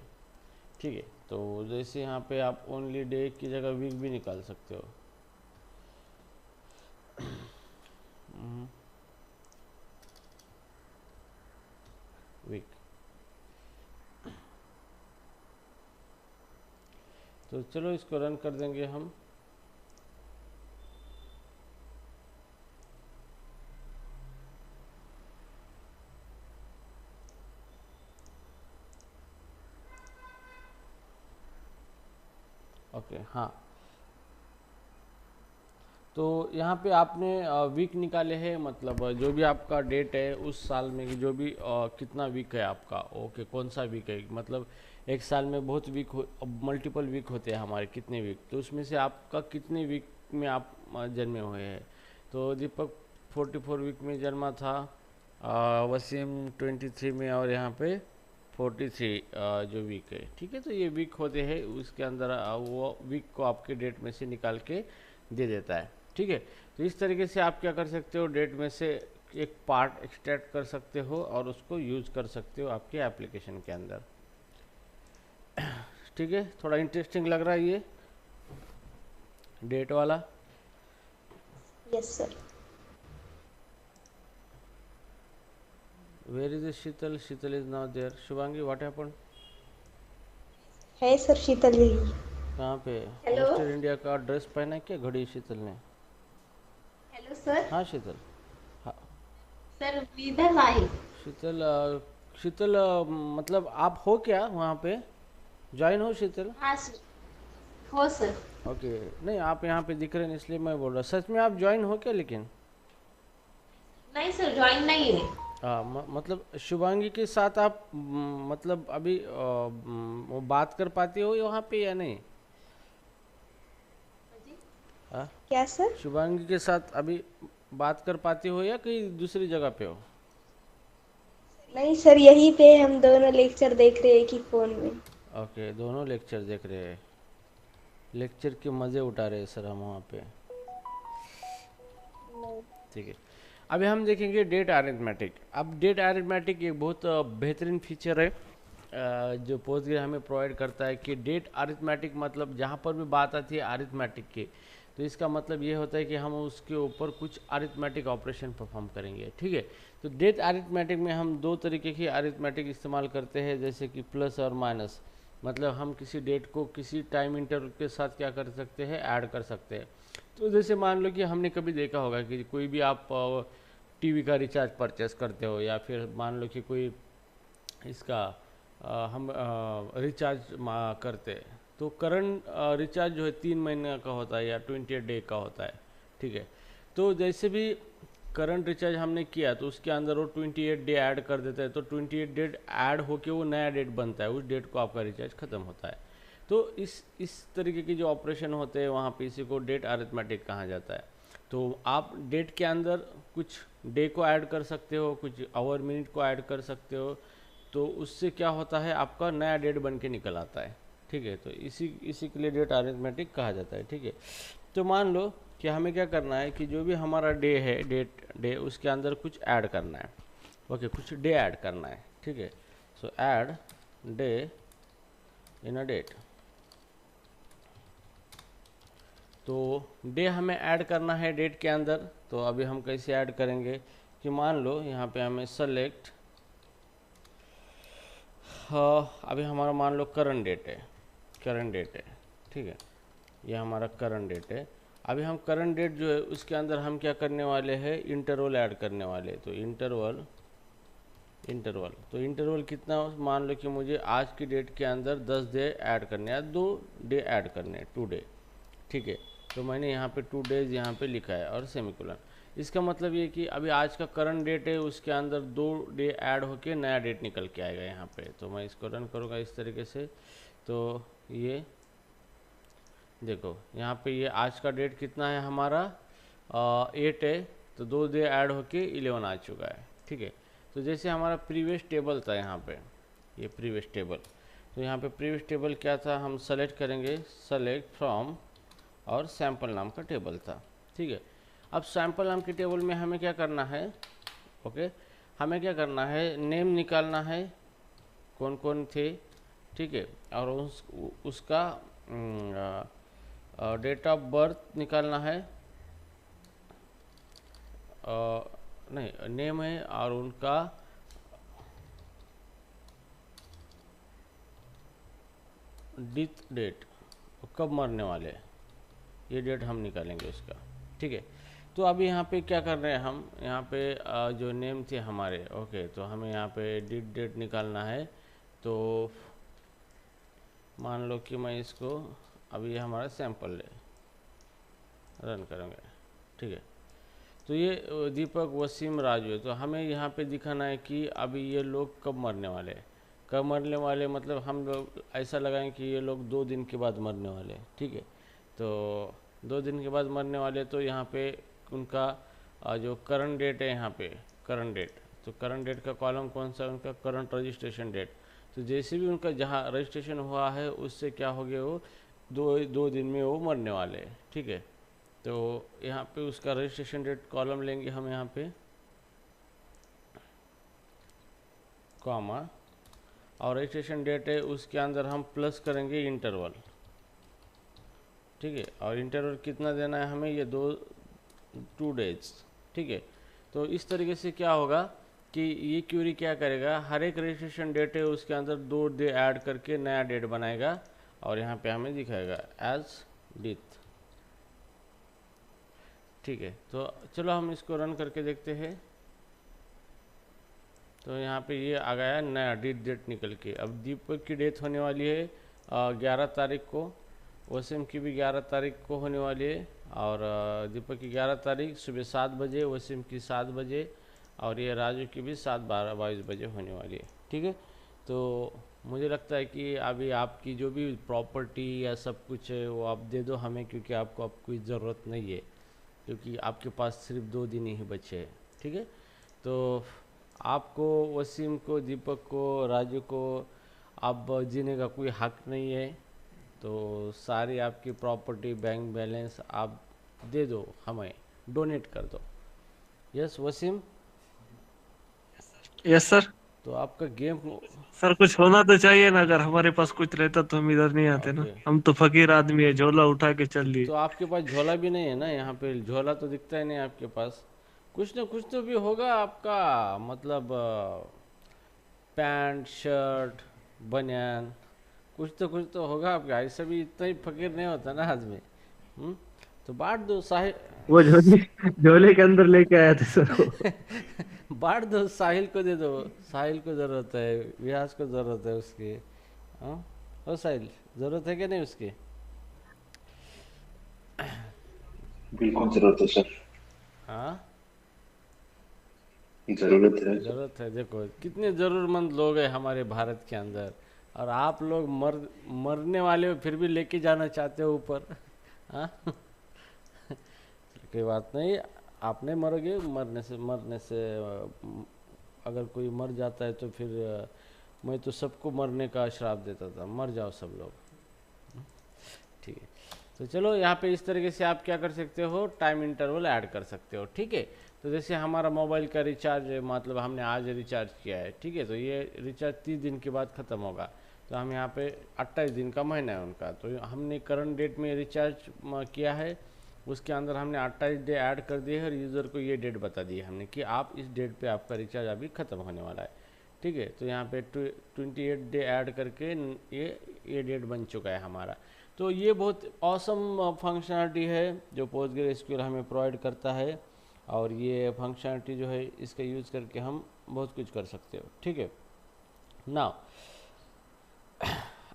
ठीक है, तो जैसे यहाँ पे आप ओनली डे की जगह वीक भी निकाल सकते हो। वीक, तो चलो इसको रन कर देंगे हम। ओके हाँ। तो यहाँ पे आपने वीक निकाले हैं, मतलब जो भी आपका डेट है उस साल में जो भी कितना वीक है आपका, ओके कौन सा वीक है, मतलब एक साल में बहुत वीक हो, मल्टीपल वीक होते हैं हमारे, कितने वीक, तो उसमें से आपका कितने वीक में आप जन्मे हुए हैं। तो दीपक 44 वीक में जन्मा था, वसीम 23 में, और यहाँ पे 43 जो वीक है, ठीक है। तो ये वीक होते हैं, उसके अंदर वो वीक को आपके डेट में से निकाल के दे देता है, ठीक है। तो इस तरीके से आप क्या कर सकते हो, डेट में से एक पार्ट एक्सट्रैक्ट कर सकते हो और उसको यूज़ कर सकते हो आपके एप्लीकेशन के अंदर, ठीक है। थोड़ा इंटरेस्टिंग लग रहा है ये डेट वाला। Yes sir. Where is Sheetal, Sheetal is not there. Shubhangi what happen? है सर, शीतल यही। कहाँ पे? हेलो। मिस्टर इंडिया का ड्रेस पहना है क्या घड़ी शीतल ने? Hello sir. हाँ शीतल। हाँ सर इधर आई। शीतल शीतल मतलब आप हो क्या वहाँ पे, ज्वाइन हो शीतल? हाँ सर। हो सर। ओके नहीं, आप यहाँ पे दिख रहे हैं इसलिए मैं बोल रहा, सच में आप ज्वाइन हो क्या लेकिन? नहीं सर, ज्वाइन नहीं है। मतलब शुभांगी के साथ आप मतलब अभी वो बात कर पाती हो वहाँ पे या नहीं? हाँ क्या सर? शुभांगी के साथ अभी बात कर पाती हो या कहीं दूसरी जगह पे हो? नहीं सर, यहीं पे हम दोनों लेक्चर देख रहे हैं कि फोन में। ओके दोनों लेक्चर देख रहे हैं, लेक्चर के मज़े उठा रहे हैं सर हम वहाँ पे, ठीक है। अभी हम देखेंगे डेट अरिथमेटिक। अब डेट अरिथमेटिक एक बहुत बेहतरीन फीचर है जो पोस्टग्रे हमें प्रोवाइड करता है कि डेट अरिथमेटिक, मतलब जहाँ पर भी बात आती है अरिथमेटिक की, तो इसका मतलब ये होता है कि हम उसके ऊपर कुछ अरिथमेटिक ऑपरेशन परफॉर्म करेंगे, ठीक है। तो डेट अरिथमेटिक में हम दो तरीके की अरिथमेटिक इस्तेमाल करते हैं, जैसे कि प्लस और माइनस, मतलब हम किसी डेट को किसी टाइम इंटरवल के साथ क्या कर सकते हैं, ऐड कर सकते हैं। तो जैसे मान लो कि हमने कभी देखा होगा कि कोई भी आप टीवी का रिचार्ज परचेस करते हो, या फिर मान लो कि कोई इसका हम रिचार्ज करते हैं, तो करंट रिचार्ज जो है 3 महीने का होता है या 28 डे का होता है, ठीक है। तो जैसे भी करंट रिचार्ज हमने किया तो उसके अंदर वो 28 डे ऐड कर देता है, तो 28 डेट ऐड होके वो नया डेट बनता है, उस डेट को आपका रिचार्ज ख़त्म होता है। तो इस तरीके के जो ऑपरेशन होते हैं वहाँ पे इसी को डेट अरिथमेटिक कहा जाता है। तो आप डेट के अंदर कुछ डे को ऐड कर सकते हो, कुछ आवर मिनट को ऐड कर सकते हो, तो उससे क्या होता है आपका नया डेट बन के निकल आता है, ठीक है। तो इसी के लिए डेट अरिथमेटिक कहा जाता है, ठीक है। तो मान लो कि हमें क्या करना है कि जो भी हमारा डे है, डे उसके अंदर कुछ ऐड करना है, ओके कुछ डे ऐड करना है, ठीक है। So add day in a date. तो डे हमें ऐड करना है डेट के अंदर, तो अभी हम कैसे ऐड करेंगे कि मान लो यहाँ पे हमें सेलेक्ट, अभी हमारा मान लो करंट डेट है, ठीक है, ये हमारा करंट डेट है। अभी हम करंट डेट जो है उसके अंदर हम क्या करने वाले हैं, इंटरवल ऐड करने वाले, तो इंटरवल तो इंटरवल कितना, मान लो कि मुझे आज की डेट के अंदर 10 डे ऐड करने हैं, 2 डे ऐड करने हैं, 2 डे, ठीक है। तो मैंने यहाँ पे 2 डेज यहाँ पे लिखा है और सेमीकोलन। इसका मतलब ये कि अभी आज का करंट डेट है, उसके अंदर 2 डे ऐड होके नया डेट निकल के आएगा यहाँ पे। तो मैं इसको रन करूँगा इस तरीके से, तो ये देखो यहाँ पे ये आज का डेट कितना है हमारा 8 है, तो 2 डे ऐड होके 11 आ चुका है, ठीक है। तो जैसे हमारा प्रीवियस टेबल था यहाँ पे, ये प्रीवियस टेबल, तो यहाँ पे प्रीवियस टेबल क्या था, हम सेलेक्ट करेंगे, सेलेक्ट फ्रॉम, और सैम्पल नाम का टेबल था, ठीक है। अब सैम्पल नाम के टेबल में हमें क्या करना है, ओके हमें क्या करना है, नेम निकालना है कौन कौन थे, ठीक है, और उसका डेट ऑफ बर्थ निकालना है, नहीं नेम है, और उनका डेथ डेट, कब मरने वाले, ये डेट हम निकालेंगे उसका, ठीक है। तो अभी यहाँ पे क्या कर रहे हैं हम, यहाँ पे जो नेम थे हमारे, ओके तो हमें यहाँ पे डेट निकालना है। तो मान लो कि मैं इसको अभी ये हमारा सैंपल है, रन करेंगे, ठीक है। तो ये दीपक, वसीम, राजू है। तो हमें यहाँ पे दिखाना है कि अभी ये लोग कब मरने वाले हैं। कब मरने वाले मतलब हम लोग ऐसा लगाएं कि ये लोग 2 दिन के बाद मरने वाले हैं, ठीक है। तो 2 दिन के बाद मरने वाले, तो यहाँ पे उनका जो करंट डेट है, यहाँ पे करंट डेट, तो करंट डेट का कॉलम कौन सा है, उनका करंट रजिस्ट्रेशन डेट। तो जैसे भी उनका जहाँ रजिस्ट्रेशन हुआ है उससे क्या हो गया, वो दो दिन में वो मरने वाले हैं, ठीक है। तो यहाँ पे उसका रजिस्ट्रेशन डेट कॉलम लेंगे हम, यहाँ पे कॉमा, और रजिस्ट्रेशन डेट है उसके अंदर हम प्लस करेंगे इंटरवल, ठीक है। और इंटरवल कितना देना है हमें, ये 2 डेज, ठीक है। तो इस तरीके से क्या होगा कि ये क्यूरी क्या करेगा, हर एक रजिस्ट्रेशन डेट है उसके अंदर 2 डे ऐड करके नया डेट बनाएगा और यहाँ पे हमें दिखाएगा एज डेट, ठीक है। तो चलो हम इसको रन करके देखते हैं। तो यहाँ पे ये आ गया नया डेट निकल के। अब दीपक की डेथ होने वाली है 11 तारीख को, वसीम की भी 11 तारीख को होने वाली है, और दीपक की 11 तारीख सुबह 7 बजे, वसीम की 7 बजे, और ये राजू की भी 7:22 बजे होने वाली है, ठीक है। तो मुझे लगता है कि अभी आपकी जो भी प्रॉपर्टी या सब कुछ है वो आप दे दो हमें, क्योंकि आपको अब कोई ज़रूरत नहीं है, क्योंकि आपके पास सिर्फ 2 दिन ही बचे हैं, ठीक है। तो आपको, वसीम को, दीपक को, राजू को अब जीने का कोई हक नहीं है। तो सारी आपकी प्रॉपर्टी, बैंक बैलेंस आप दे दो हमें, डोनेट कर दो। Yes Wasim, yes sir. तो आपका गेम, सर कुछ होना तो चाहिए ना, अगर हमारे पास कुछ रहता तो हम इधर नहीं आते ना, ओके। हम तो फकीर आदमी है, झोला उठा के चल लिए। तो आपके पास झोला भी नहीं है ना, यहाँ पे झोला तो दिखता ही नहीं आपके पास। कुछ ना कुछ तो भी होगा आपका, मतलब पैंट, शर्ट, बनियान, कुछ तो होगा आपका। ऐसा भी इतना ही फकीर नहीं होता ना आदमी। तो बांट दो साहिल। वो झोले झोले के अंदर लेके आया था सर वो। बांट दो, साहिल को दे दो, साहिल को ज़रूरत है, विहास को ज़रूरत है उसकी। हाँ, ओ साहिल, ज़रूरत है कि नहीं उसकी? बिल्कुल जरूरत है सर। हाँ, जरूरत है। ज़रूरत है। देखो कितने ज़रूरतमंद लोग हैं हमारे भारत के अंदर, और आप लोग मरने वाले हो फिर भी लेके जाना चाहते हो ऊपर। हाँ, कोई बात नहीं, आप नहीं मरोगे। मरने से अगर कोई मर जाता है तो फिर मैं तो सबको मरने का श्राप देता था, मर जाओ सब लोग, ठीक है। तो चलो यहाँ पे इस तरीके से आप क्या कर सकते हो, टाइम इंटरवल ऐड कर सकते हो, ठीक है। तो जैसे हमारा मोबाइल का रिचार्ज, मतलब हमने आज रिचार्ज किया है, ठीक है, तो ये रिचार्ज 30 दिन के बाद ख़त्म होगा। तो हम यहाँ पे 28 दिन का महीना है उनका, तो हमने करंट डेट में रिचार्ज किया है, उसके अंदर हमने 28 डे ऐड कर दिए है, और यूज़र को ये डेट बता दी है हमने कि आप इस डेट पे आपका रिचार्ज अभी ख़त्म होने वाला है, ठीक है। तो यहाँ पे 28 डे ऐड करके ये डेट बन चुका है हमारा। तो ये बहुत ऑसम फंक्शनलिटी है जो पोस्टग्रेसक्यूएल हमें प्रोवाइड करता है, और ये फंक्शनलिटी जो है इसका यूज़ करके हम बहुत कुछ कर सकते हो, ठीक है ना।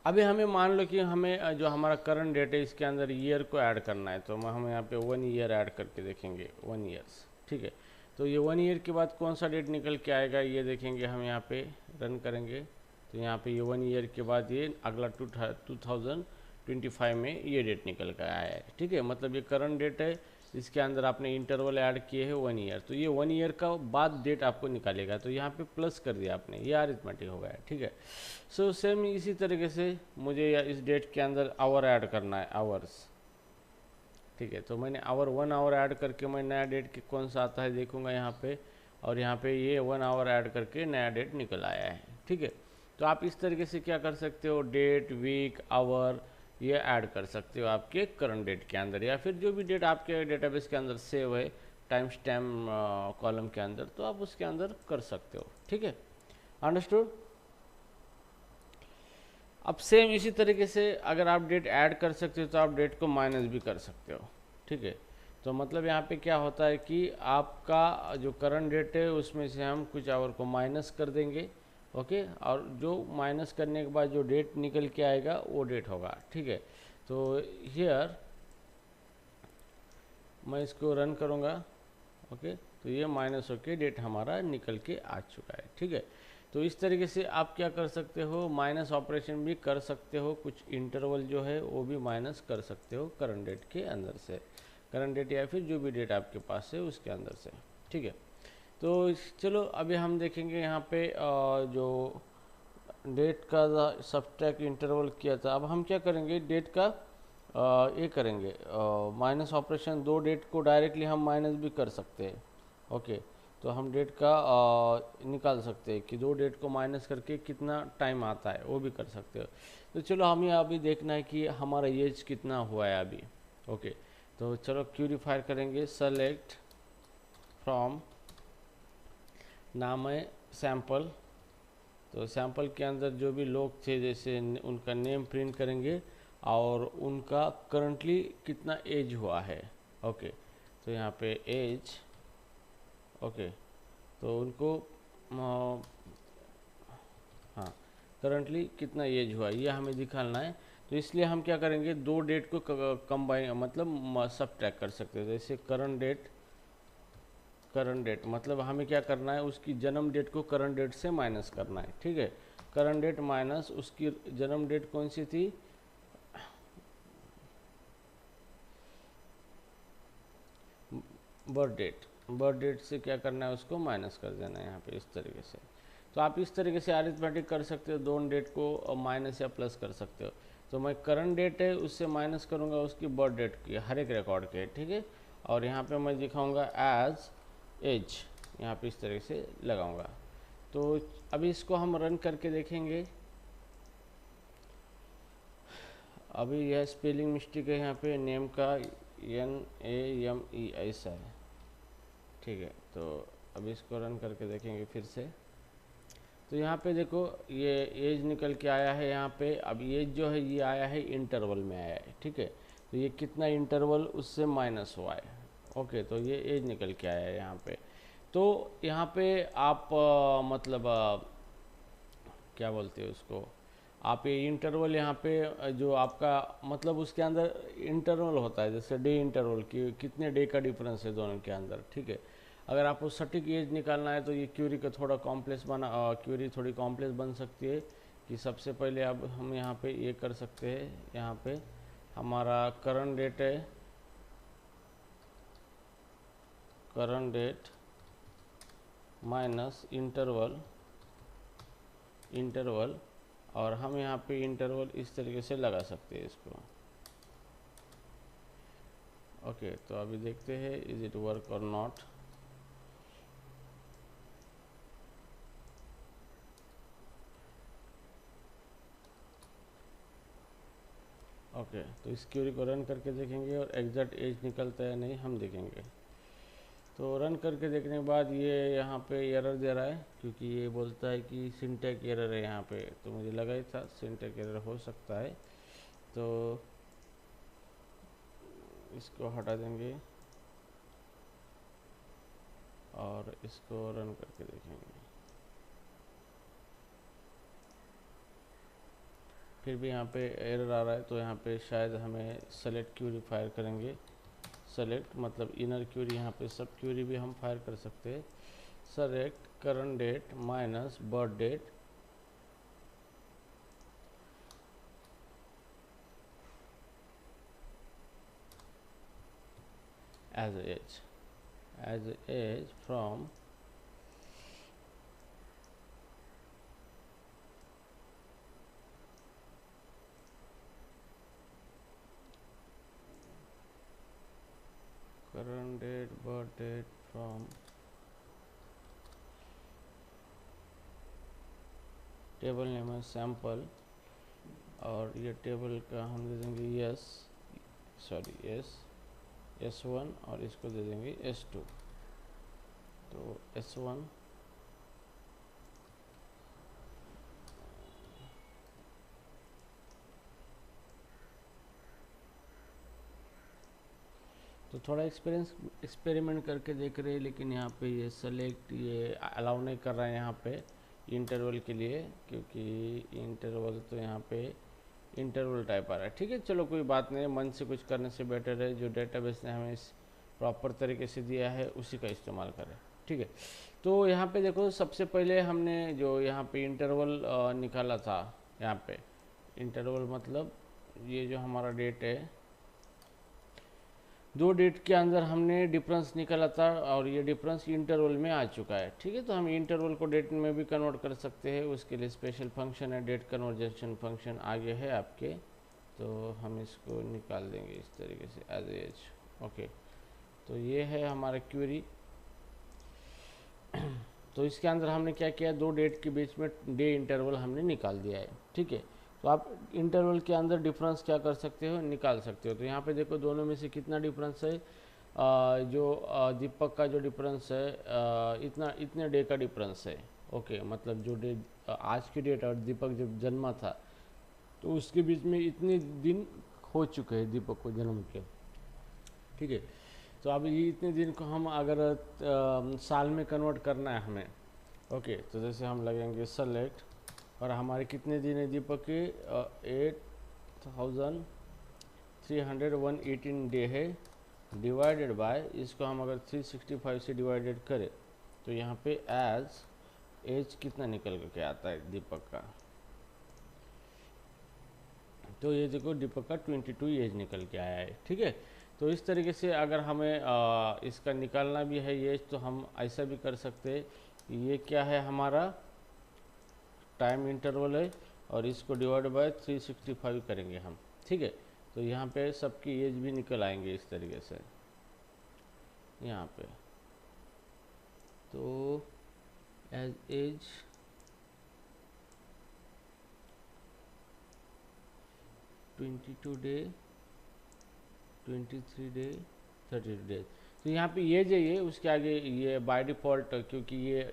अभी हमें मान लो कि हमें जो हमारा करंट डेट है इसके अंदर ईयर को ऐड करना है, तो हम यहाँ पे 1 ईयर ऐड करके देखेंगे, 1 ईयर्स, ठीक है। तो ये 1 ईयर के बाद कौन सा डेट निकल के आएगा ये देखेंगे हम, यहाँ पे रन करेंगे। तो यहाँ पे ये 1 ईयर के बाद ये अगला 2025 में ये डेट निकल कर आया है, ठीक है। मतलब ये करंट डेट है, इसके अंदर आपने इंटरवल ऐड किए हैं 1 ईयर, तो ये 1 ईयर का बाद डेट आपको निकालेगा। तो यहाँ पे प्लस कर दिया आपने, ये अरिथमेटिक हो गया, ठीक है। सो सेम इसी तरीके से मुझे इस डेट के अंदर आवर ऐड करना है, आवर्स, ठीक है। तो मैंने 1 आवर ऐड करके मैं नया डेट के कौन सा आता है देखूंगा यहाँ पे, और यहाँ पे ये 1 आवर ऐड करके नया डेट निकल आया है, ठीक है। तो आप इस तरीके से क्या कर सकते हो, डेट, वीक, आवर ये ऐड कर सकते हो आपके करंट डेट के अंदर, या फिर जो भी डेट आपके डेटाबेस के अंदर सेव है टाइम स्टैम्प कॉलम के अंदर, तो आप उसके अंदर कर सकते हो, ठीक है। अंडरस्टूड। अब सेम इसी तरीके से अगर आप डेट ऐड कर सकते हो तो आप डेट को माइनस भी कर सकते हो, ठीक है। तो मतलब यहाँ पे क्या होता है कि आपका जो करंट डेट है उसमें से हम कुछ आवर को माइनस कर देंगे, ओके, और जो माइनस करने के बाद जो डेट निकल के आएगा वो डेट होगा, ठीक है। तो हियर मैं इसको रन करूँगा। ओके, तो ये माइनस होके डेट हमारा निकल के आ चुका है। ठीक है, तो इस तरीके से आप क्या कर सकते हो, माइनस ऑपरेशन भी कर सकते हो, कुछ इंटरवल जो है वो भी माइनस कर सकते हो करंट डेट के अंदर से, करंट डेट या फिर जो भी डेट आपके पास है उसके अंदर से। ठीक है, तो चलो अभी हम देखेंगे यहाँ पे जो डेट का सब्ट्रैक्ट इंटरवल किया था। अब हम क्या करेंगे, डेट का ये करेंगे माइनस ऑपरेशन, दो डेट को डायरेक्टली हम माइनस भी कर सकते हैं। ओके, तो हम डेट का निकाल सकते हैं कि दो डेट को माइनस करके कितना टाइम आता है, वो भी कर सकते हो। तो चलो हमें अभी देखना है कि हमारा एज कितना हुआ है अभी। ओके, तो चलो क्यूरी फायर करेंगे, सेलेक्ट फ्रॉम, नाम है सैम्पल, तो सैम्पल के अंदर जो भी लोग थे जैसे उनका नेम प्रिंट करेंगे और उनका करंटली कितना एज हुआ है। ओके, तो यहाँ पे एज, ओके, तो उनको हाँ करंटली कितना एज हुआ ये हमें दिखाना है। तो इसलिए हम क्या करेंगे, दो डेट को कंबाइन मतलब सबट्रैक्ट कर सकते हैं। जैसे करंट डेट मतलब हमें क्या करना है, उसकी जन्म डेट को करंट डेट से माइनस करना है। ठीक है, करंट डेट माइनस उसकी जन्म डेट कौन सी थी, बर्थ डेट से क्या करना है, उसको माइनस कर देना है यहाँ पे इस तरीके से। तो आप इस तरीके से अरिथमेटिक कर सकते हो, दोनों डेट को माइनस या प्लस कर सकते हो। तो मैं करंट डेट है उससे माइनस करूँगा उसकी बर्थ डेट की, हर एक रिकॉर्ड के। ठीक है, और यहाँ पे मैं दिखाऊंगा एज एज, यहाँ पे इस तरीके से लगाऊंगा। तो अभी इसको हम रन करके देखेंगे। अभी यह स्पेलिंग मिस्टेक है, यहाँ पे नेम का NAME ऐसा है। ठीक है, तो अभी इसको रन करके देखेंगे फिर से। तो यहाँ पे देखो ये एज निकल के आया है यहाँ पे। अब एज जो है ये आया है इंटरवल में आया है। ठीक है, तो ये कितना इंटरवल उससे माइनस हुआ है। ओके, तो ये एज निकल के आया है यहाँ पे। तो यहाँ पे आप मतलब क्या बोलते हैं उसको, आप ये इंटरवल यहाँ पे जो आपका मतलब उसके अंदर इंटरवल होता है, जैसे डे इंटरवल की कितने डे का डिफरेंस है दोनों के अंदर। ठीक है, अगर आपको सटीक एज निकालना है तो ये क्यूरी का थोड़ा कॉम्प्लेक्स क्यूरी थोड़ी कॉम्प्लेक्स बन सकती है। कि सबसे पहले अब हम यहाँ पे ये कर सकते हैं, यहाँ पे हमारा करंट डेट है, करंट डेट माइनस इंटरवल, और हम यहाँ पे इंटरवल इस तरीके से लगा सकते हैं इसको। ओके, तो अभी देखते हैं इज इट वर्क और नॉट। ओके, तो इस क्यूरी को रन करके देखेंगे और एग्जैक्ट एज निकलता है नहीं हम देखेंगे। तो रन करके देखने के बाद ये यहाँ पे एरर दे रहा है, क्योंकि ये बोलता है कि सिंटैक्स एरर है यहाँ पे। तो मुझे लगा ही था सिंटैक्स एरर हो सकता है, तो इसको हटा देंगे और इसको रन करके देखेंगे। फिर भी यहाँ पे एरर आ रहा है, तो यहाँ पे शायद हमें सेलेक्ट क्यूरी फायर करेंगे। सेलेक्ट मतलब इनर क्यूरी, यहाँ पे सब क्यूरी भी हम फायर कर सकते हैं। Select current date minus birth date as age from current date birth date from table name है सैम्पल, और ये टेबल का हम दे देंगे S1 और इसको दे देंगे S2। तो S1 तो थोड़ा एक्सपेरिमेंट करके देख रहे हैं, लेकिन यहाँ पे ये सेलेक्ट ये अलाउ नहीं कर रहा है यहाँ पे इंटरवल के लिए, क्योंकि इंटरवल तो यहाँ पे इंटरवल टाइप आ रहा है। ठीक है, चलो कोई बात नहीं, मन से कुछ करने से बेटर है जो डेटाबेस ने हमें इस प्रॉपर तरीके से दिया है उसी का इस्तेमाल करें। ठीक है, तो यहाँ पे देखो सबसे पहले हमने जो यहाँ पे इंटरवल निकाला था, यहाँ पे इंटरवल मतलब ये जो हमारा डेट है, दो डेट के अंदर हमने डिफरेंस निकाला था और ये डिफरेंस इंटरवल में आ चुका है। ठीक है, तो हम इंटरवल को डेट में भी कन्वर्ट कर सकते हैं, उसके लिए स्पेशल फंक्शन है, डेट कन्वर्जेशन फंक्शन आगे है आपके, तो हम इसको निकाल देंगे इस तरीके से एज एज। ओके, तो ये है हमारा क्वेरी। तो इसके अंदर हमने क्या किया, दो डेट के बीच में डे इंटरवल हमने निकाल दिया है। ठीक है, तो आप इंटरवल के अंदर डिफरेंस क्या कर सकते हो, निकाल सकते हो। तो यहाँ पे देखो दोनों में से कितना डिफरेंस है, दीपक का जो डिफरेंस है इतने डे का डिफरेंस है। ओके, मतलब जो डे आज की डेट और दीपक जब जन्मा था तो उसके बीच में इतने दिन हो चुके हैं दीपक को जन्म के। ठीक है, तो अब ये इतने दिन को हम अगर साल में कन्वर्ट करना है हमें, ओके, तो जैसे हम लगेंगे सेलेक्ट, और हमारे कितने दिन है दीपक के 8318 डे है, डिवाइडेड बाय, इसको हम अगर 365 से डिवाइडेड करें तो यहाँ पे एज कितना निकल के आता है दीपक का, तो ये देखो दीपक का 22 एज निकल के आया है। ठीक है, तो इस तरीके से अगर हमें इसका निकालना भी है ये, तो हम ऐसा भी कर सकते हैं, ये क्या है हमारा टाइम इंटरवल है और इसको डिवाइड बाय 365 करेंगे हम। ठीक है, तो यहाँ पे सबकी एज भी निकल आएंगे इस तरीके से यहाँ पे, तो age age 22 day, 23 day, 30 day, तो यहाँ पे ये जो ये उसके आगे ये बाय डिफ़ॉल्ट, क्योंकि ये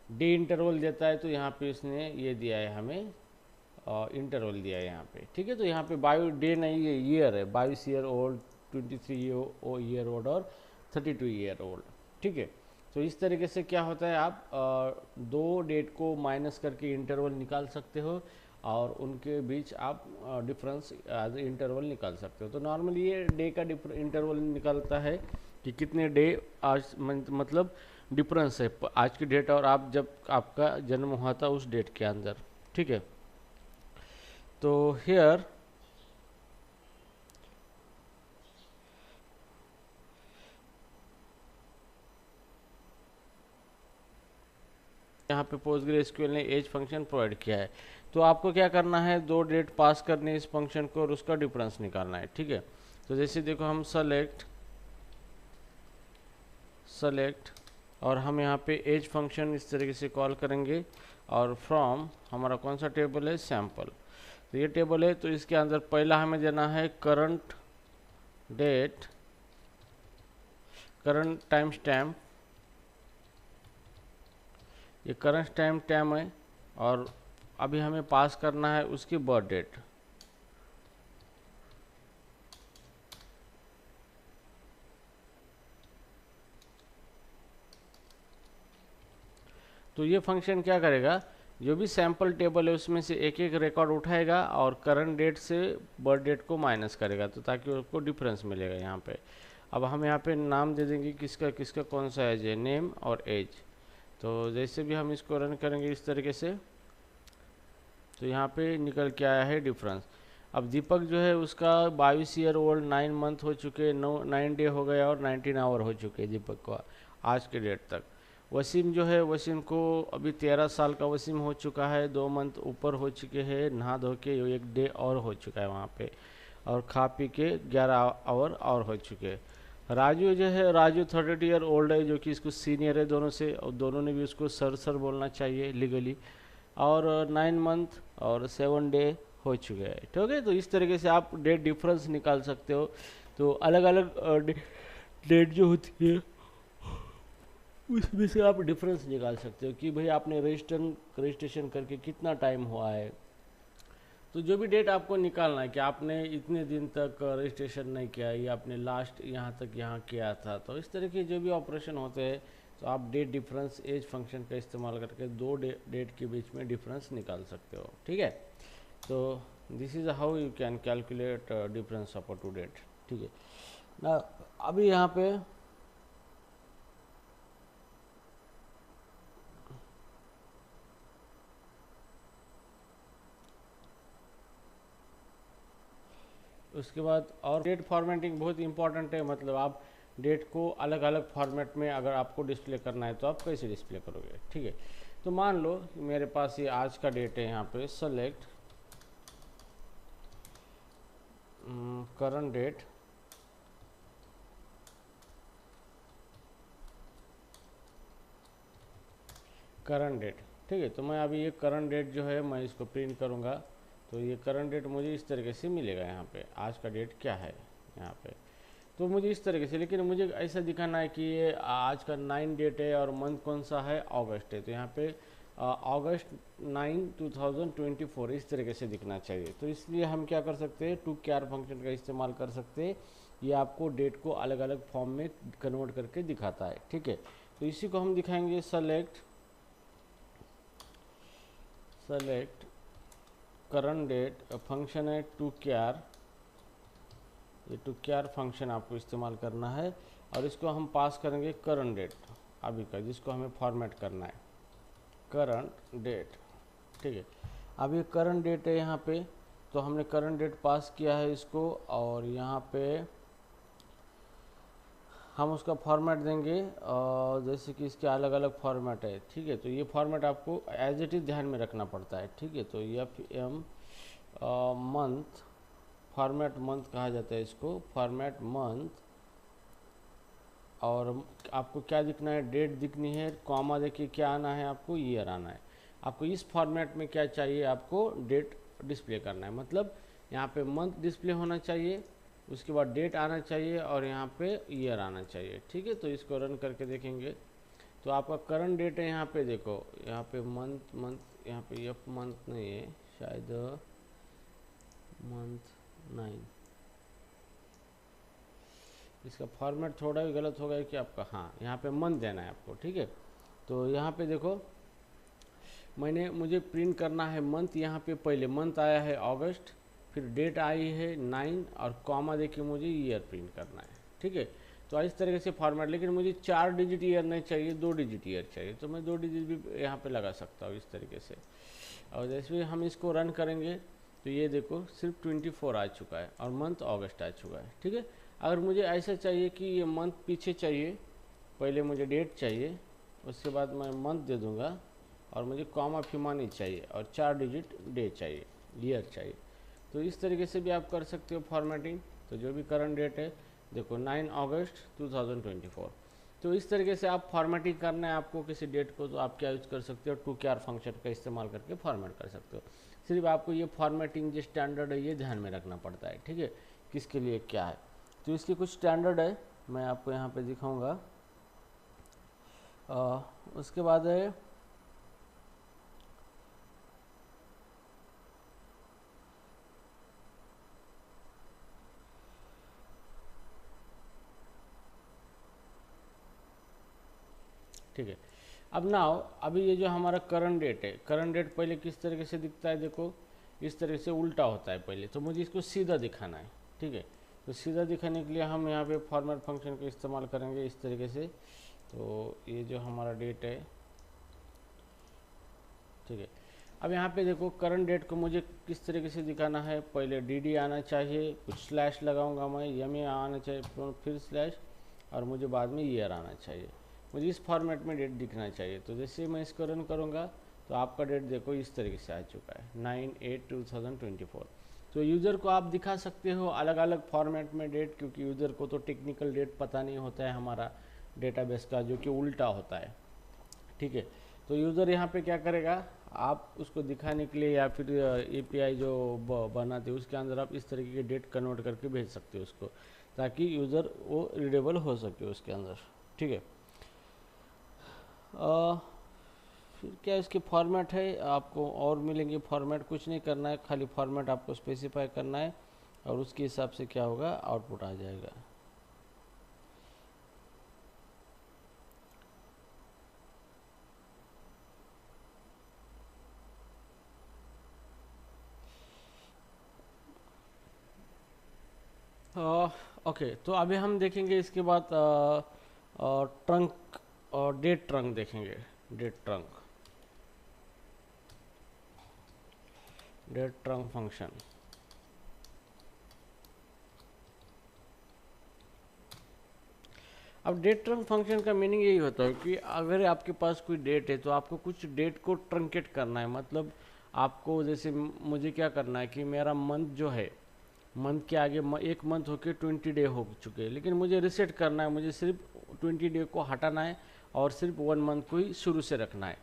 डे इंटरवल देता है तो यहाँ पे इसने ये दिया है हमें इंटरवल दिया है यहाँ पे। ठीक है, तो यहाँ पे बायो डे नहीं, ये ईयर है, 22 ईयर ओल्ड, 23 ईयर ओल्ड और 32 ईयर ओल्ड। ठीक है, तो इस तरीके से क्या होता है, आप दो डेट को माइनस करके इंटरवल निकाल सकते हो और उनके बीच आप डिफरेंस एज इंटरवल निकाल सकते हो। तो नॉर्मली ये डे का इंटरवल निकलता है कि कितने डे आज मतलब डिफरेंस है आज की डेट और आप जब आपका जन्म हुआ था उस डेट के अंदर। ठीक है, तो हियर यहाँ पे PostgreSQL ने एज फंक्शन प्रोवाइड किया है, तो आपको क्या करना है, दो डेट पास करने इस फंक्शन को और उसका डिफरेंस निकालना है। ठीक है, तो जैसे देखो हम सेलेक्ट और हम यहाँ पे एज फंक्शन इस तरीके से कॉल करेंगे और फ्रॉम हमारा कौन सा टेबल है, सैम्पल, तो ये टेबल है, तो इसके अंदर पहला हमें देना है current date, current timestamp, ये करंट टाइम टैम है, और अभी हमें पास करना है उसकी बर्थ डेट। तो ये फंक्शन क्या करेगा, जो भी सैम्पल टेबल है उसमें से एक एक रिकॉर्ड उठाएगा और करंट डेट से बर्थ डेट को माइनस करेगा, तो ताकि उसको डिफरेंस मिलेगा यहाँ पे। अब हम यहाँ पे नाम दे देंगे किसका किसका कौन सा एज है, नेम और एज। तो जैसे भी हम इसको रन करेंगे इस तरीके से, तो यहाँ पे निकल के आया है डिफरेंस। अब दीपक जो है उसका 22 ईयर ओल्ड, 9 मंथ हो चुके, 9 डे हो गया और 19 आवर हो चुके हैं दीपक को आज के डेट तक। वसीम जो है, वसीम को अभी 13 साल का वसीम हो चुका है, 2 मंथ ऊपर हो चुके हैं, नहा धो के 1 डे और हो चुका है वहाँ पे, और खा पी के 11 आवर और हो चुके हैं। राजू जो है, राजू 30 ईयर ओल्ड है, जो कि इसको सीनियर है दोनों से, और दोनों ने भी उसको सर बोलना चाहिए लीगली, और 9 मंथ और 7 डे हो चुके हैं। ठीक है, तो इस तरीके से आप डेट डिफरेंस निकाल सकते हो। तो अलग अलग डेट जो होती है उसमें से आप डिफरेंस निकाल सकते हो कि भाई आपने रजिस्ट्रेशन करके कितना टाइम हुआ है। तो जो भी डेट आपको निकालना है कि आपने इतने दिन तक रजिस्ट्रेशन नहीं किया, या आपने लास्ट यहाँ तक यहाँ किया था, तो इस तरह के जो भी ऑपरेशन होते हैं तो आप डेट डिफरेंस एज फंक्शन का इस्तेमाल करके दो डेट के बीच में डिफरेंस निकाल सकते हो। ठीक है, तो this is how you can calculate difference of two date. ठीक है ना। अभी यहाँ पे उसके बाद और डेट फॉर्मेटिंग बहुत इंपॉर्टेंट है। मतलब आप डेट को अलग अलग फॉर्मेट में अगर आपको डिस्प्ले करना है तो आप कैसे डिस्प्ले करोगे। ठीक है, तो मान लो मेरे पास ये आज का डेट है, यहाँ पे select current date, current date. ठीक है, तो मैं अभी ये करंट डेट जो है मैं इसको प्रिंट करूँगा, तो ये करंट डेट मुझे इस तरीके से मिलेगा। यहाँ पे आज का डेट क्या है यहाँ पे, तो मुझे इस तरीके से, लेकिन मुझे ऐसा दिखाना है कि ये आज का 9 डेट है और मंथ कौन सा है, अगस्त है। तो यहाँ पे अगस्त 9 2024 इस तरीके से दिखना चाहिए। तो इसलिए हम क्या कर सकते हैं, टू कैर फंक्शन का इस्तेमाल कर सकते हैं। ये आपको डेट को अलग अलग फॉर्म में कन्वर्ट करके दिखाता है। ठीक है, तो इसी को हम दिखाएंगे सेलेक्ट करंट डेट, फंक्शन है टू कैर। ये टू कैर फंक्शन आपको इस्तेमाल करना है और इसको हम पास करेंगे करंट डेट अभी का, जिसको हमें फॉर्मेट करना है करंट डेट। ठीक है, अब ये करंट डेट है यहाँ पे, तो हमने करंट डेट पास किया है इसको, और यहाँ पे हम उसका फॉर्मेट देंगे जैसे कि इसके अलग अलग फॉर्मेट है। ठीक है, तो ये फॉर्मेट आपको एज इट इज़ ध्यान में रखना पड़ता है। ठीक है, तो FM मंथ, फॉर्मेट मंथ कहा जाता है इसको, फॉर्मेट मंथ। और आपको क्या दिखना है, डेट दिखनी है, कॉमा देखिए क्या आना है आपको, ईयर आना है। आपको इस फॉर्मेट में क्या चाहिए, आपको डेट डिस्प्ले करना है। मतलब यहाँ पे मंथ डिस्प्ले होना चाहिए, उसके बाद डेट आना चाहिए और यहाँ पे ईयर आना चाहिए। ठीक है, तो इसको रन करके देखेंगे तो आपका करंट डेट है। यहाँ पे देखो, यहाँ पे मंथ, यहाँ पे एफ मंथ नहीं है शायद, मंथ 9, इसका फॉर्मेट थोड़ा भी गलत होगा कि आपका, हाँ यहाँ पे मंथ देना है आपको। ठीक है, तो यहाँ पे देखो मुझे प्रिंट करना है मंथ। यहाँ पे पहले मंथ आया है अगस्त, फिर डेट आई है 9 और कॉमा देके मुझे ईयर प्रिंट करना है। ठीक है, तो इस तरीके से फॉर्मेट, लेकिन मुझे 4 डिजिट ईयर नहीं चाहिए, 2 डिजिट ईयर चाहिए, तो मैं 2 डिजिट भी यहाँ पे लगा सकता हूँ इस तरीके से। और जैसे हम इसको रन करेंगे तो ये देखो सिर्फ 24 आ चुका है और मंथ अगस्त आ चुका है। ठीक है, अगर मुझे ऐसा चाहिए कि ये मंथ पीछे चाहिए, पहले मुझे डेट चाहिए, उसके बाद मैं मंथ दे दूँगा और मुझे कॉमा फिमानी चाहिए और 4 डिजिट डे चाहिए, ईयर चाहिए। तो इस तरीके से भी आप कर सकते हो फॉर्मेटिंग। तो जो भी करंट डेट है देखो 9 अगस्त 2024, तो इस तरीके से आप फॉर्मेटिंग करना है आपको किसी डेट को, तो आप क्या यूज़ कर सकते हो, टू कैर फंक्शन का इस्तेमाल करके फॉर्मेट कर सकते हो। सिर्फ आपको ये फॉर्मेटिंग जो स्टैंडर्ड है ये ध्यान में रखना पड़ता है। ठीक है, किसके लिए क्या है, तो इसकी कुछ स्टैंडर्ड है, मैं आपको यहाँ पे दिखाऊंगा। उसके बाद है ठीक है। अब नाउ अभी ये जो हमारा करंट डेट है, करंट डेट पहले किस तरीके से दिखता है, देखो इस तरीके से उल्टा होता है पहले, तो मुझे इसको सीधा दिखाना है। ठीक है, तो सीधा दिखाने के लिए हम यहाँ पे फॉर्मेट फंक्शन का इस्तेमाल करेंगे इस तरीके से। तो ये जो हमारा डेट है, ठीक है, अब यहाँ पे देखो करंट डेट को मुझे किस तरीके से दिखाना है, पहले DD आना चाहिए, कुछ स्लैश लगाऊंगा मैं, MA आना चाहिए, फिर स्लैश, और मुझे बाद में ईयर आना चाहिए। मुझे इस फॉर्मेट में डेट दिखना चाहिए। तो जैसे मैं इसको रन करूँगा तो आपका डेट देखो इस तरीके से आ चुका है 9/8/2024। तो यूज़र को आप दिखा सकते हो अलग अलग फॉर्मेट में डेट, क्योंकि यूज़र को तो टेक्निकल डेट पता नहीं होता है हमारा डेटाबेस का, जो कि उल्टा होता है। ठीक है, तो यूज़र यहाँ पे क्या करेगा, आप उसको दिखाने के लिए या फिर API जो बनाते हो उसके अंदर आप इस तरीके के डेट कन्वर्ट करके भेज सकते हो उसको, ताकि यूज़र वो रीडेबल हो सके उसके अंदर। ठीक है, फिर क्या इसके फॉर्मेट है, आपको और मिलेंगे फॉर्मेट, कुछ नहीं करना है, खाली फॉर्मेट आपको स्पेसिफाई करना है और उसके हिसाब से क्या होगा, आउटपुट आ जाएगा। ओके, तो अभी हम देखेंगे इसके बाद ट्रंक और डेट ट्रंक देखेंगे। Date trunc function. अब डेट ट्रंक फंक्शन का मीनिंग यही होता है कि अगर आपके पास कोई डेट है तो आपको कुछ डेट को ट्रंकेट करना है। मतलब आपको, जैसे मुझे क्या करना है कि मेरा मंथ जो है, मंथ के आगे एक मंथ होके 20 डे हो चुके हैं, लेकिन मुझे रिसेट करना है, मुझे सिर्फ 20 डे को हटाना है और सिर्फ 1 मंथ को ही शुरू से रखना है।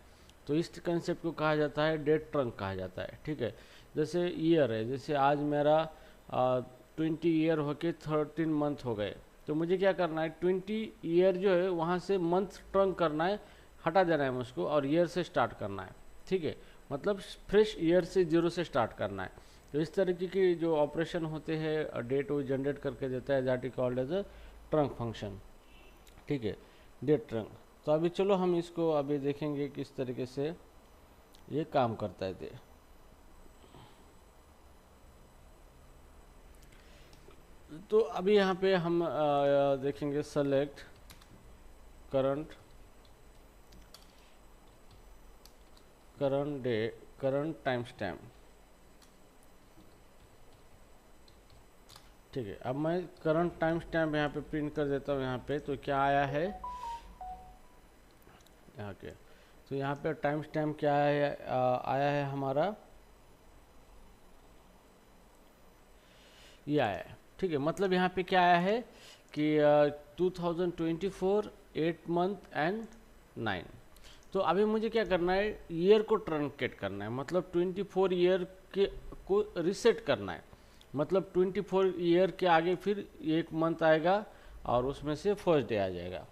तो इस कंसेप्ट को कहा जाता है डेट ट्रंक कहा जाता है। ठीक है, जैसे ईयर है, जैसे आज मेरा 20 ईयर होके 13 मंथ हो गए, तो मुझे क्या करना है, 20 ईयर जो है वहाँ से मंथ ट्रंक करना है, हटा देना है मुझको और ईयर से स्टार्ट करना है। ठीक है, मतलब फ्रेश ईयर से 0 से स्टार्ट करना है। तो इस तरीके की जो ऑपरेशन होते हैं डेट वो जनरेट करके देता है, that is called as a trunc function. ठीक है, डेट ट्रंक। तो अभी चलो हम इसको अभी देखेंगे किस तरीके से ये काम करता है। तो अभी यहाँ पे हम देखेंगे सेलेक्ट करंट टाइम स्टैम्प। ठीक है, अब मैं करंट टाइम स्टैम्प यहाँ पे प्रिंट कर देता हूँ। यहाँ पे तो क्या आया है यहाँ के, तो यहाँ पे टाइम स्टैम्प क्या है, आया है हमारा ये आया है। ठीक है, मतलब यहाँ पे क्या आया है कि 2024 8 मंथ एंड 9। तो अभी मुझे क्या करना है, ईयर को ट्रंकेट करना है, मतलब 24 ईयर के को रिसेट करना है। मतलब 24 ईयर के आगे फिर एक मंथ आएगा और उसमें से फर्स्ट डे आ जाएगा।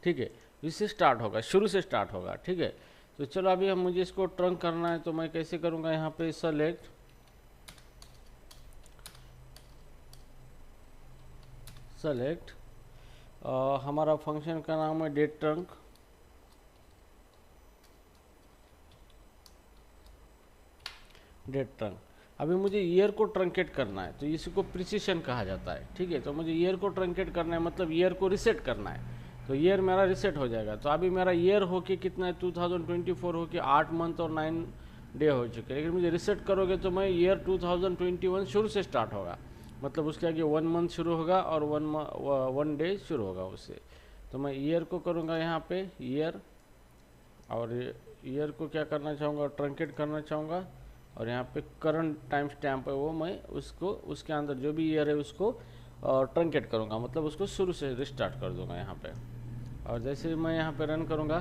ठीक है, इससे स्टार्ट होगा, शुरू से स्टार्ट होगा। ठीक है, तो चलो अभी हम मुझे इसको ट्रंक करना है, तो मैं कैसे करूँगा, यहाँ पे सेलेक्ट हमारा फंक्शन का नाम है डेट ट्रंक। अभी मुझे ईयर को ट्रंकेट करना है, तो इसी को प्रिसिशन कहा जाता है। ठीक है, तो मुझे ईयर को ट्रंकेट करना है, मतलब ईयर को रिसेट करना है, तो ईयर मेरा रिसेट हो जाएगा। तो अभी मेरा ईयर होके कितना है, 2024 होके 8 मंथ और 9 डे हो चुके हैं, लेकिन मुझे रिसेट करोगे तो मैं ईयर 2021 शुरू से स्टार्ट होगा, मतलब उसके आगे 1 मंथ शुरू होगा और 1 डे शुरू होगा उससे। तो मैं ईयर को करूँगा यहाँ पे ईयर, और ईयर को क्या करना चाहूँगा, ट्रंकेट करना चाहूँगा, और यहाँ पे करंट टाइम स्टैम्प है वो मैं उसको उसके अंदर जो भी ईयर है उसको ट्रंकेट करूँगा, मतलब उसको शुरू से रिस्टार्ट कर दूँगा यहाँ पे। और जैसे मैं यहाँ पे रन करूँगा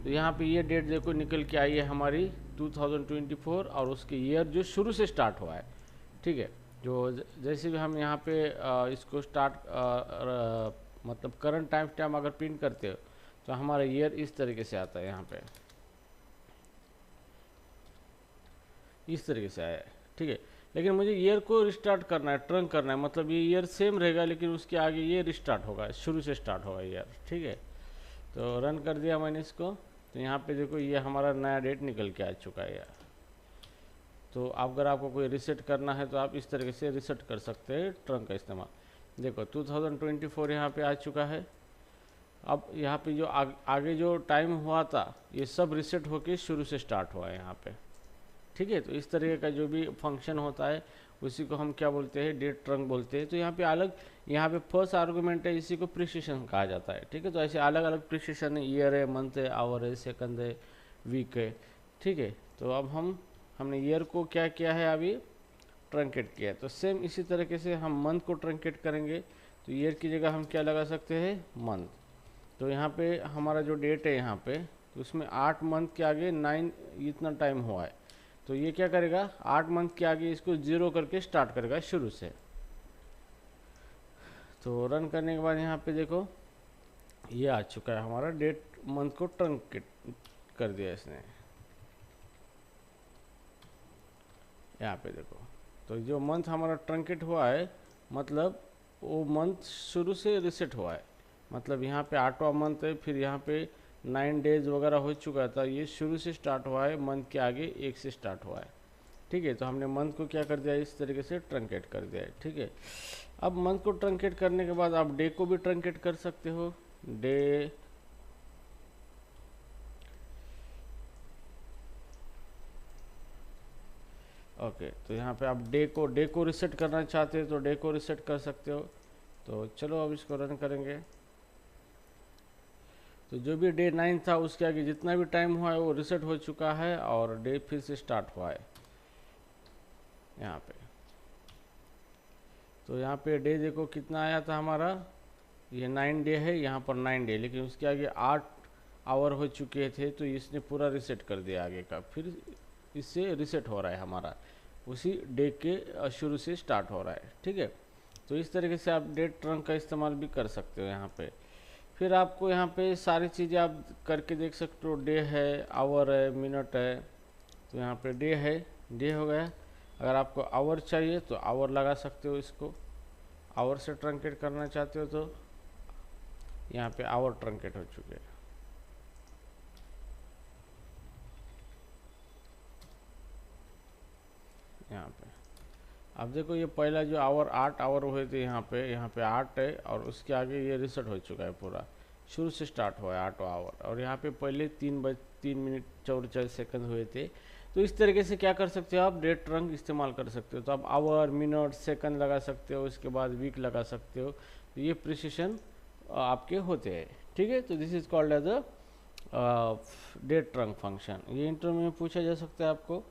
तो यहाँ पे ये डेट देखो निकल के आई है हमारी 2024, और उसके ईयर जो शुरू से स्टार्ट हुआ है। ठीक है, जो जैसे भी हम यहाँ पे इसको मतलब करंट टाइम स्टैम्प अगर प्रिंट करते हो तो हमारा ईयर इस तरीके से आता है, यहाँ पे इस तरीके से आया है। ठीक है, लेकिन मुझे ईयर को रिस्टार्ट करना है, ट्रंक करना है, मतलब ये ईयर सेम रहेगा लेकिन उसके आगे ये रिस्टार्ट होगा, शुरू से स्टार्ट होगा ईयर। ठीक है, तो रन कर दिया मैंने इसको, तो यहाँ पे देखो ये हमारा नया डेट निकल के आ चुका है यार। तो अगर आपको कोई रिसेट करना है तो आप इस तरीके से रिसेट कर सकते हैं ट्रंक का इस्तेमाल। देखो 2024 यहाँ पे आ चुका है। अब यहाँ पे जो आगे जो टाइम हुआ था ये सब रिसेट होके शुरू से स्टार्ट हुआ है यहाँ पे। ठीक है, तो इस तरीके का जो भी फंक्शन होता है उसी को हम क्या बोलते हैं, डेट ट्रंक बोलते हैं। तो यहाँ पे अलग, यहाँ पे फर्स्ट आर्गुमेंट है, इसी को प्रिसिशन कहा जाता है। ठीक है, तो ऐसे अलग अलग प्रिसिशन है, ईयर है, मंथ है, आवर है, सेकंड है, वीक है। ठीक है, तो अब हमने ईयर को क्या किया है, अभी ट्रंकेट किया है। तो सेम इसी तरीके से हम मंथ को ट्रंकेट करेंगे, तो ईयर की जगह हम क्या लगा सकते हैं, मंथ। तो यहाँ पे हमारा जो डेट है यहाँ पे, तो उसमें 8 मंथ के आगे 9 इतना टाइम हुआ है, तो ये क्या करेगा, 8 मंथ के आगे इसको 0 करके स्टार्ट करेगा शुरू से। तो रन करने के बाद यहाँ पे देखो ये आ चुका है हमारा डेट, मंथ को ट्रंकेट कर दिया इसने। यहाँ पे देखो, तो जो मंथ हमारा ट्रंकेट हुआ है मतलब वो मंथ शुरू से रिसेट हुआ है, मतलब यहाँ पे 8वां मंथ है, फिर यहाँ पे 9 डेज वगैरह हो चुका था, ये शुरू से स्टार्ट हुआ है, मंथ के आगे 1 से स्टार्ट हुआ है। ठीक है, तो हमने मंथ को क्या कर दिया, इस तरीके से ट्रंकेट कर दिया है। ठीक है, अब मंथ को ट्रंकेट करने के बाद आप डे को भी ट्रंकेट कर सकते हो। डे ओके, तो यहाँ पे आप डे को रिसेट करना चाहते हो तो डे को रिसेट कर सकते हो। तो चलो अब इसको रन करेंगे। तो जो भी डे 9 था उसके आगे जितना भी टाइम हुआ है वो रिसेट हो चुका है और डे फिर से स्टार्ट हुआ है यहाँ पे। तो यहाँ पे डे देखो कितना आया था हमारा, ये 9 डे है, यहाँ पर 9 डे, लेकिन उसके आगे 8 आवर हो चुके थे तो इसने पूरा रिसेट कर दिया आगे का। फिर इससे रिसेट हो रहा है हमारा, उसी डे के शुरू से स्टार्ट हो रहा है। ठीक है, तो इस तरीके से आप डे ट्रंक का इस्तेमाल भी कर सकते हो यहाँ पे। फिर आपको यहाँ पे सारी चीज़ें आप करके देख सकते हो। डे है, आवर है, मिनट है। तो यहाँ पे डे है, डे हो गया। अगर आपको आवर चाहिए तो आवर लगा सकते हो, इसको आवर से ट्रंकेट करना चाहते हो तो यहाँ पे आवर ट्रंकेट हो चुके हैं। यहाँ पे अब देखो ये पहला जो आवर 8 आवर हुए थे यहाँ पे 8 है और उसके आगे ये रिसेट हो चुका है, पूरा शुरू से स्टार्ट हुआ है 8 आवर। और यहाँ पे पहले 3 मिनट 44 सेकंड हुए थे। तो इस तरीके से क्या कर सकते हो आप, डे ट्रंक इस्तेमाल कर सकते हो। तो आप आवर, मिनट, सेकंड लगा सकते हो, इसके बाद वीक लगा सकते हो। तो ये प्रिसिशन आपके होते हैं। ठीक है, तो this is called as a day trunc function. ये इंटरव्यू में पूछा जा सकता है आपको।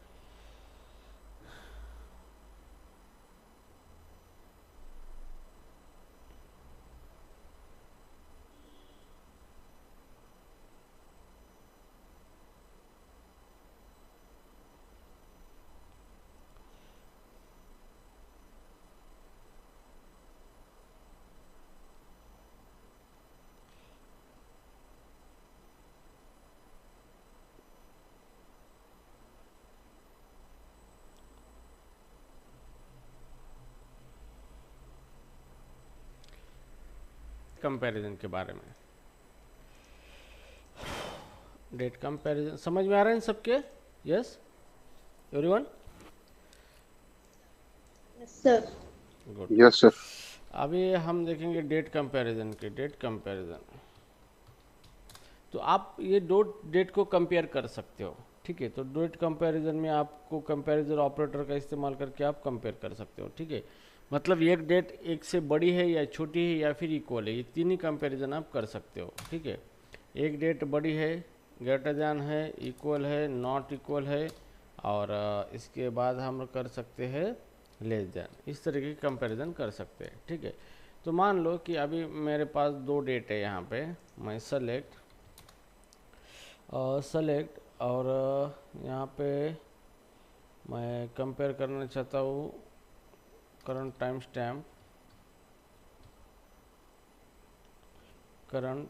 कंपैरिजन के बारे में, डेट कंपैरिजन समझ में आ रहा है इन सबके? Yes everyone? Sir good. Yes sir. अभी हम देखेंगे डेट कंपैरिजन के। डेट कंपैरिजन, तो आप ये दो डेट को कंपेयर कर सकते हो। ठीक है, तो डेट कंपैरिजन में आपको कंपैरिजन ऑपरेटर का इस्तेमाल करके आप कंपेयर कर सकते हो। ठीक है, मतलब एक डेट एक से बड़ी है या छोटी है या फिर इक्वल है, ये तीन ही कंपैरिजन आप कर सकते हो। ठीक है, एक डेट बड़ी है, ग्रेटर दैन है, इक्वल है, नॉट इक्वल है, और इसके बाद हम कर सकते हैं लेस दैन। इस तरीके की कंपैरिजन कर सकते हैं। ठीक है, तो मान लो कि अभी मेरे पास दो डेट है, यहाँ पे मैं सेलेक्ट और यहाँ पे मैं कंपेयर करना चाहता हूँ current time stamp, current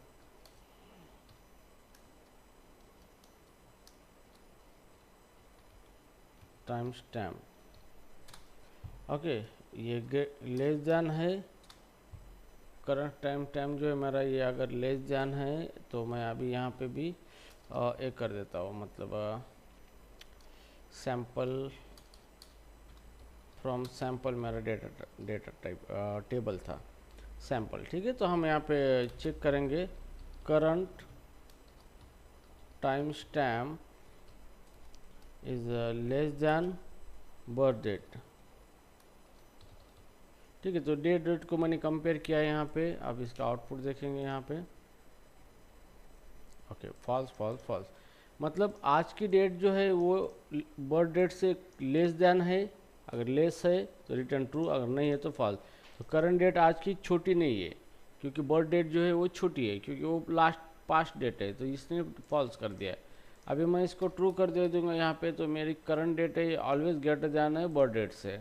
time stamp. Okay, ये लेस दैन है, करंट टाइम जो है मेरा ये अगर लेस दैन है तो मैं अभी यहाँ पे भी एक कर देता हूँ, मतलब सैम्पल फ्रॉम सैम्पल मेरा डेटा टाइप टेबल था सैम्पल। ठीक है, तो हम यहाँ पे चेक करेंगे current timestamp is less than birth date. ठीक है, तो डेट को मैंने कंपेयर किया है यहाँ पे। अब इसका आउटपुट देखेंगे यहाँ पे। ओके, फॉल्स फॉल्स फॉल्स, मतलब आज की डेट जो है वो बर्थ डेट से लेस दैन है, अगर लेस है तो रिटर्न ट्रू, अगर नहीं है तो फॉल्स। तो करंट डेट आज की छोटी नहीं है क्योंकि बर्थ डेट जो है वो छोटी है, क्योंकि वो पास्ट डेट है, तो इसने फॉल्स कर दिया है। अभी मैं इसको ट्रू कर दे दूंगा यहाँ पे, तो मेरी करंट डेट है ऑलवेज ग्रेटर दैन है बर्थ डेट से,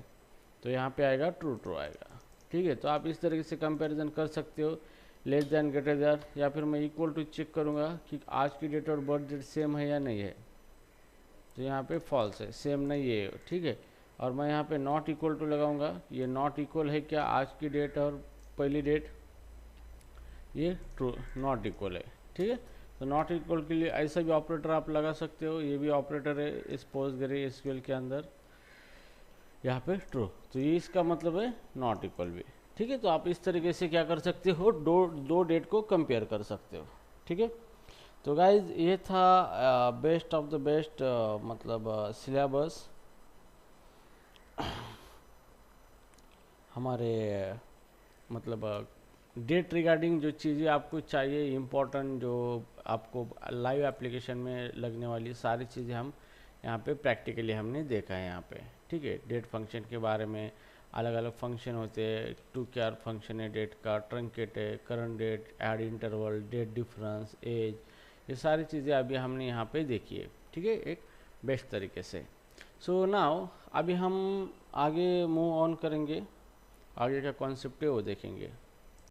तो यहाँ पे आएगा ट्रू आएगा। ठीक है, तो आप इस तरीके से कंपैरिजन कर सकते हो, लेस दैन ग्रेटर दैन, या फिर मैं इक्वल टू चेक करूँगा कि आज की डेट और बर्थ डेट सेम है या नहीं है, तो यहाँ पे फॉल्स है, सेम नहीं है। ठीक है, और मैं यहाँ पे नॉट इक्वल टू लगाऊंगा, ये नॉट इक्वल है क्या आज की डेट और पहली डेट, ये ट्रू नॉट इक्वल है। ठीक है, तो नॉट इक्वल के लिए ऐसा भी ऑपरेटर आप लगा सकते हो, ये भी ऑपरेटर है इस पोस्टग्रेसक्यूएल के अंदर, यहाँ पे ट्रू, तो ये इसका मतलब है नॉट इक्वल भी। ठीक है, तो आप इस तरीके से क्या कर सकते हो, दो डेट को कंपेयर कर सकते हो। ठीक है, तो गाइज ये था बेस्ट ऑफ द बेस्ट मतलब सिलेबस हमारे मतलब डेट रिगार्डिंग जो चीज़ें आपको चाहिए इम्पोर्टेंट, जो आपको लाइव एप्लीकेशन में लगने वाली सारी चीज़ें हम यहाँ पे प्रैक्टिकली हमने देखा है यहाँ पे। ठीक है, डेट फंक्शन के बारे में, अलग अलग फंक्शन होते हैं, टू क्या फंक्शन है डेट का, ट्रंकेट है, current date, add interval, date difference, age, ये सारी चीज़ें अभी हमने यहाँ पे देखी है। ठीक है, एक बेस्ट तरीके से। सो नाउ अभी हम आगे मूव ऑन करेंगे, आगे का कॉन्सेप्ट है वो देखेंगे।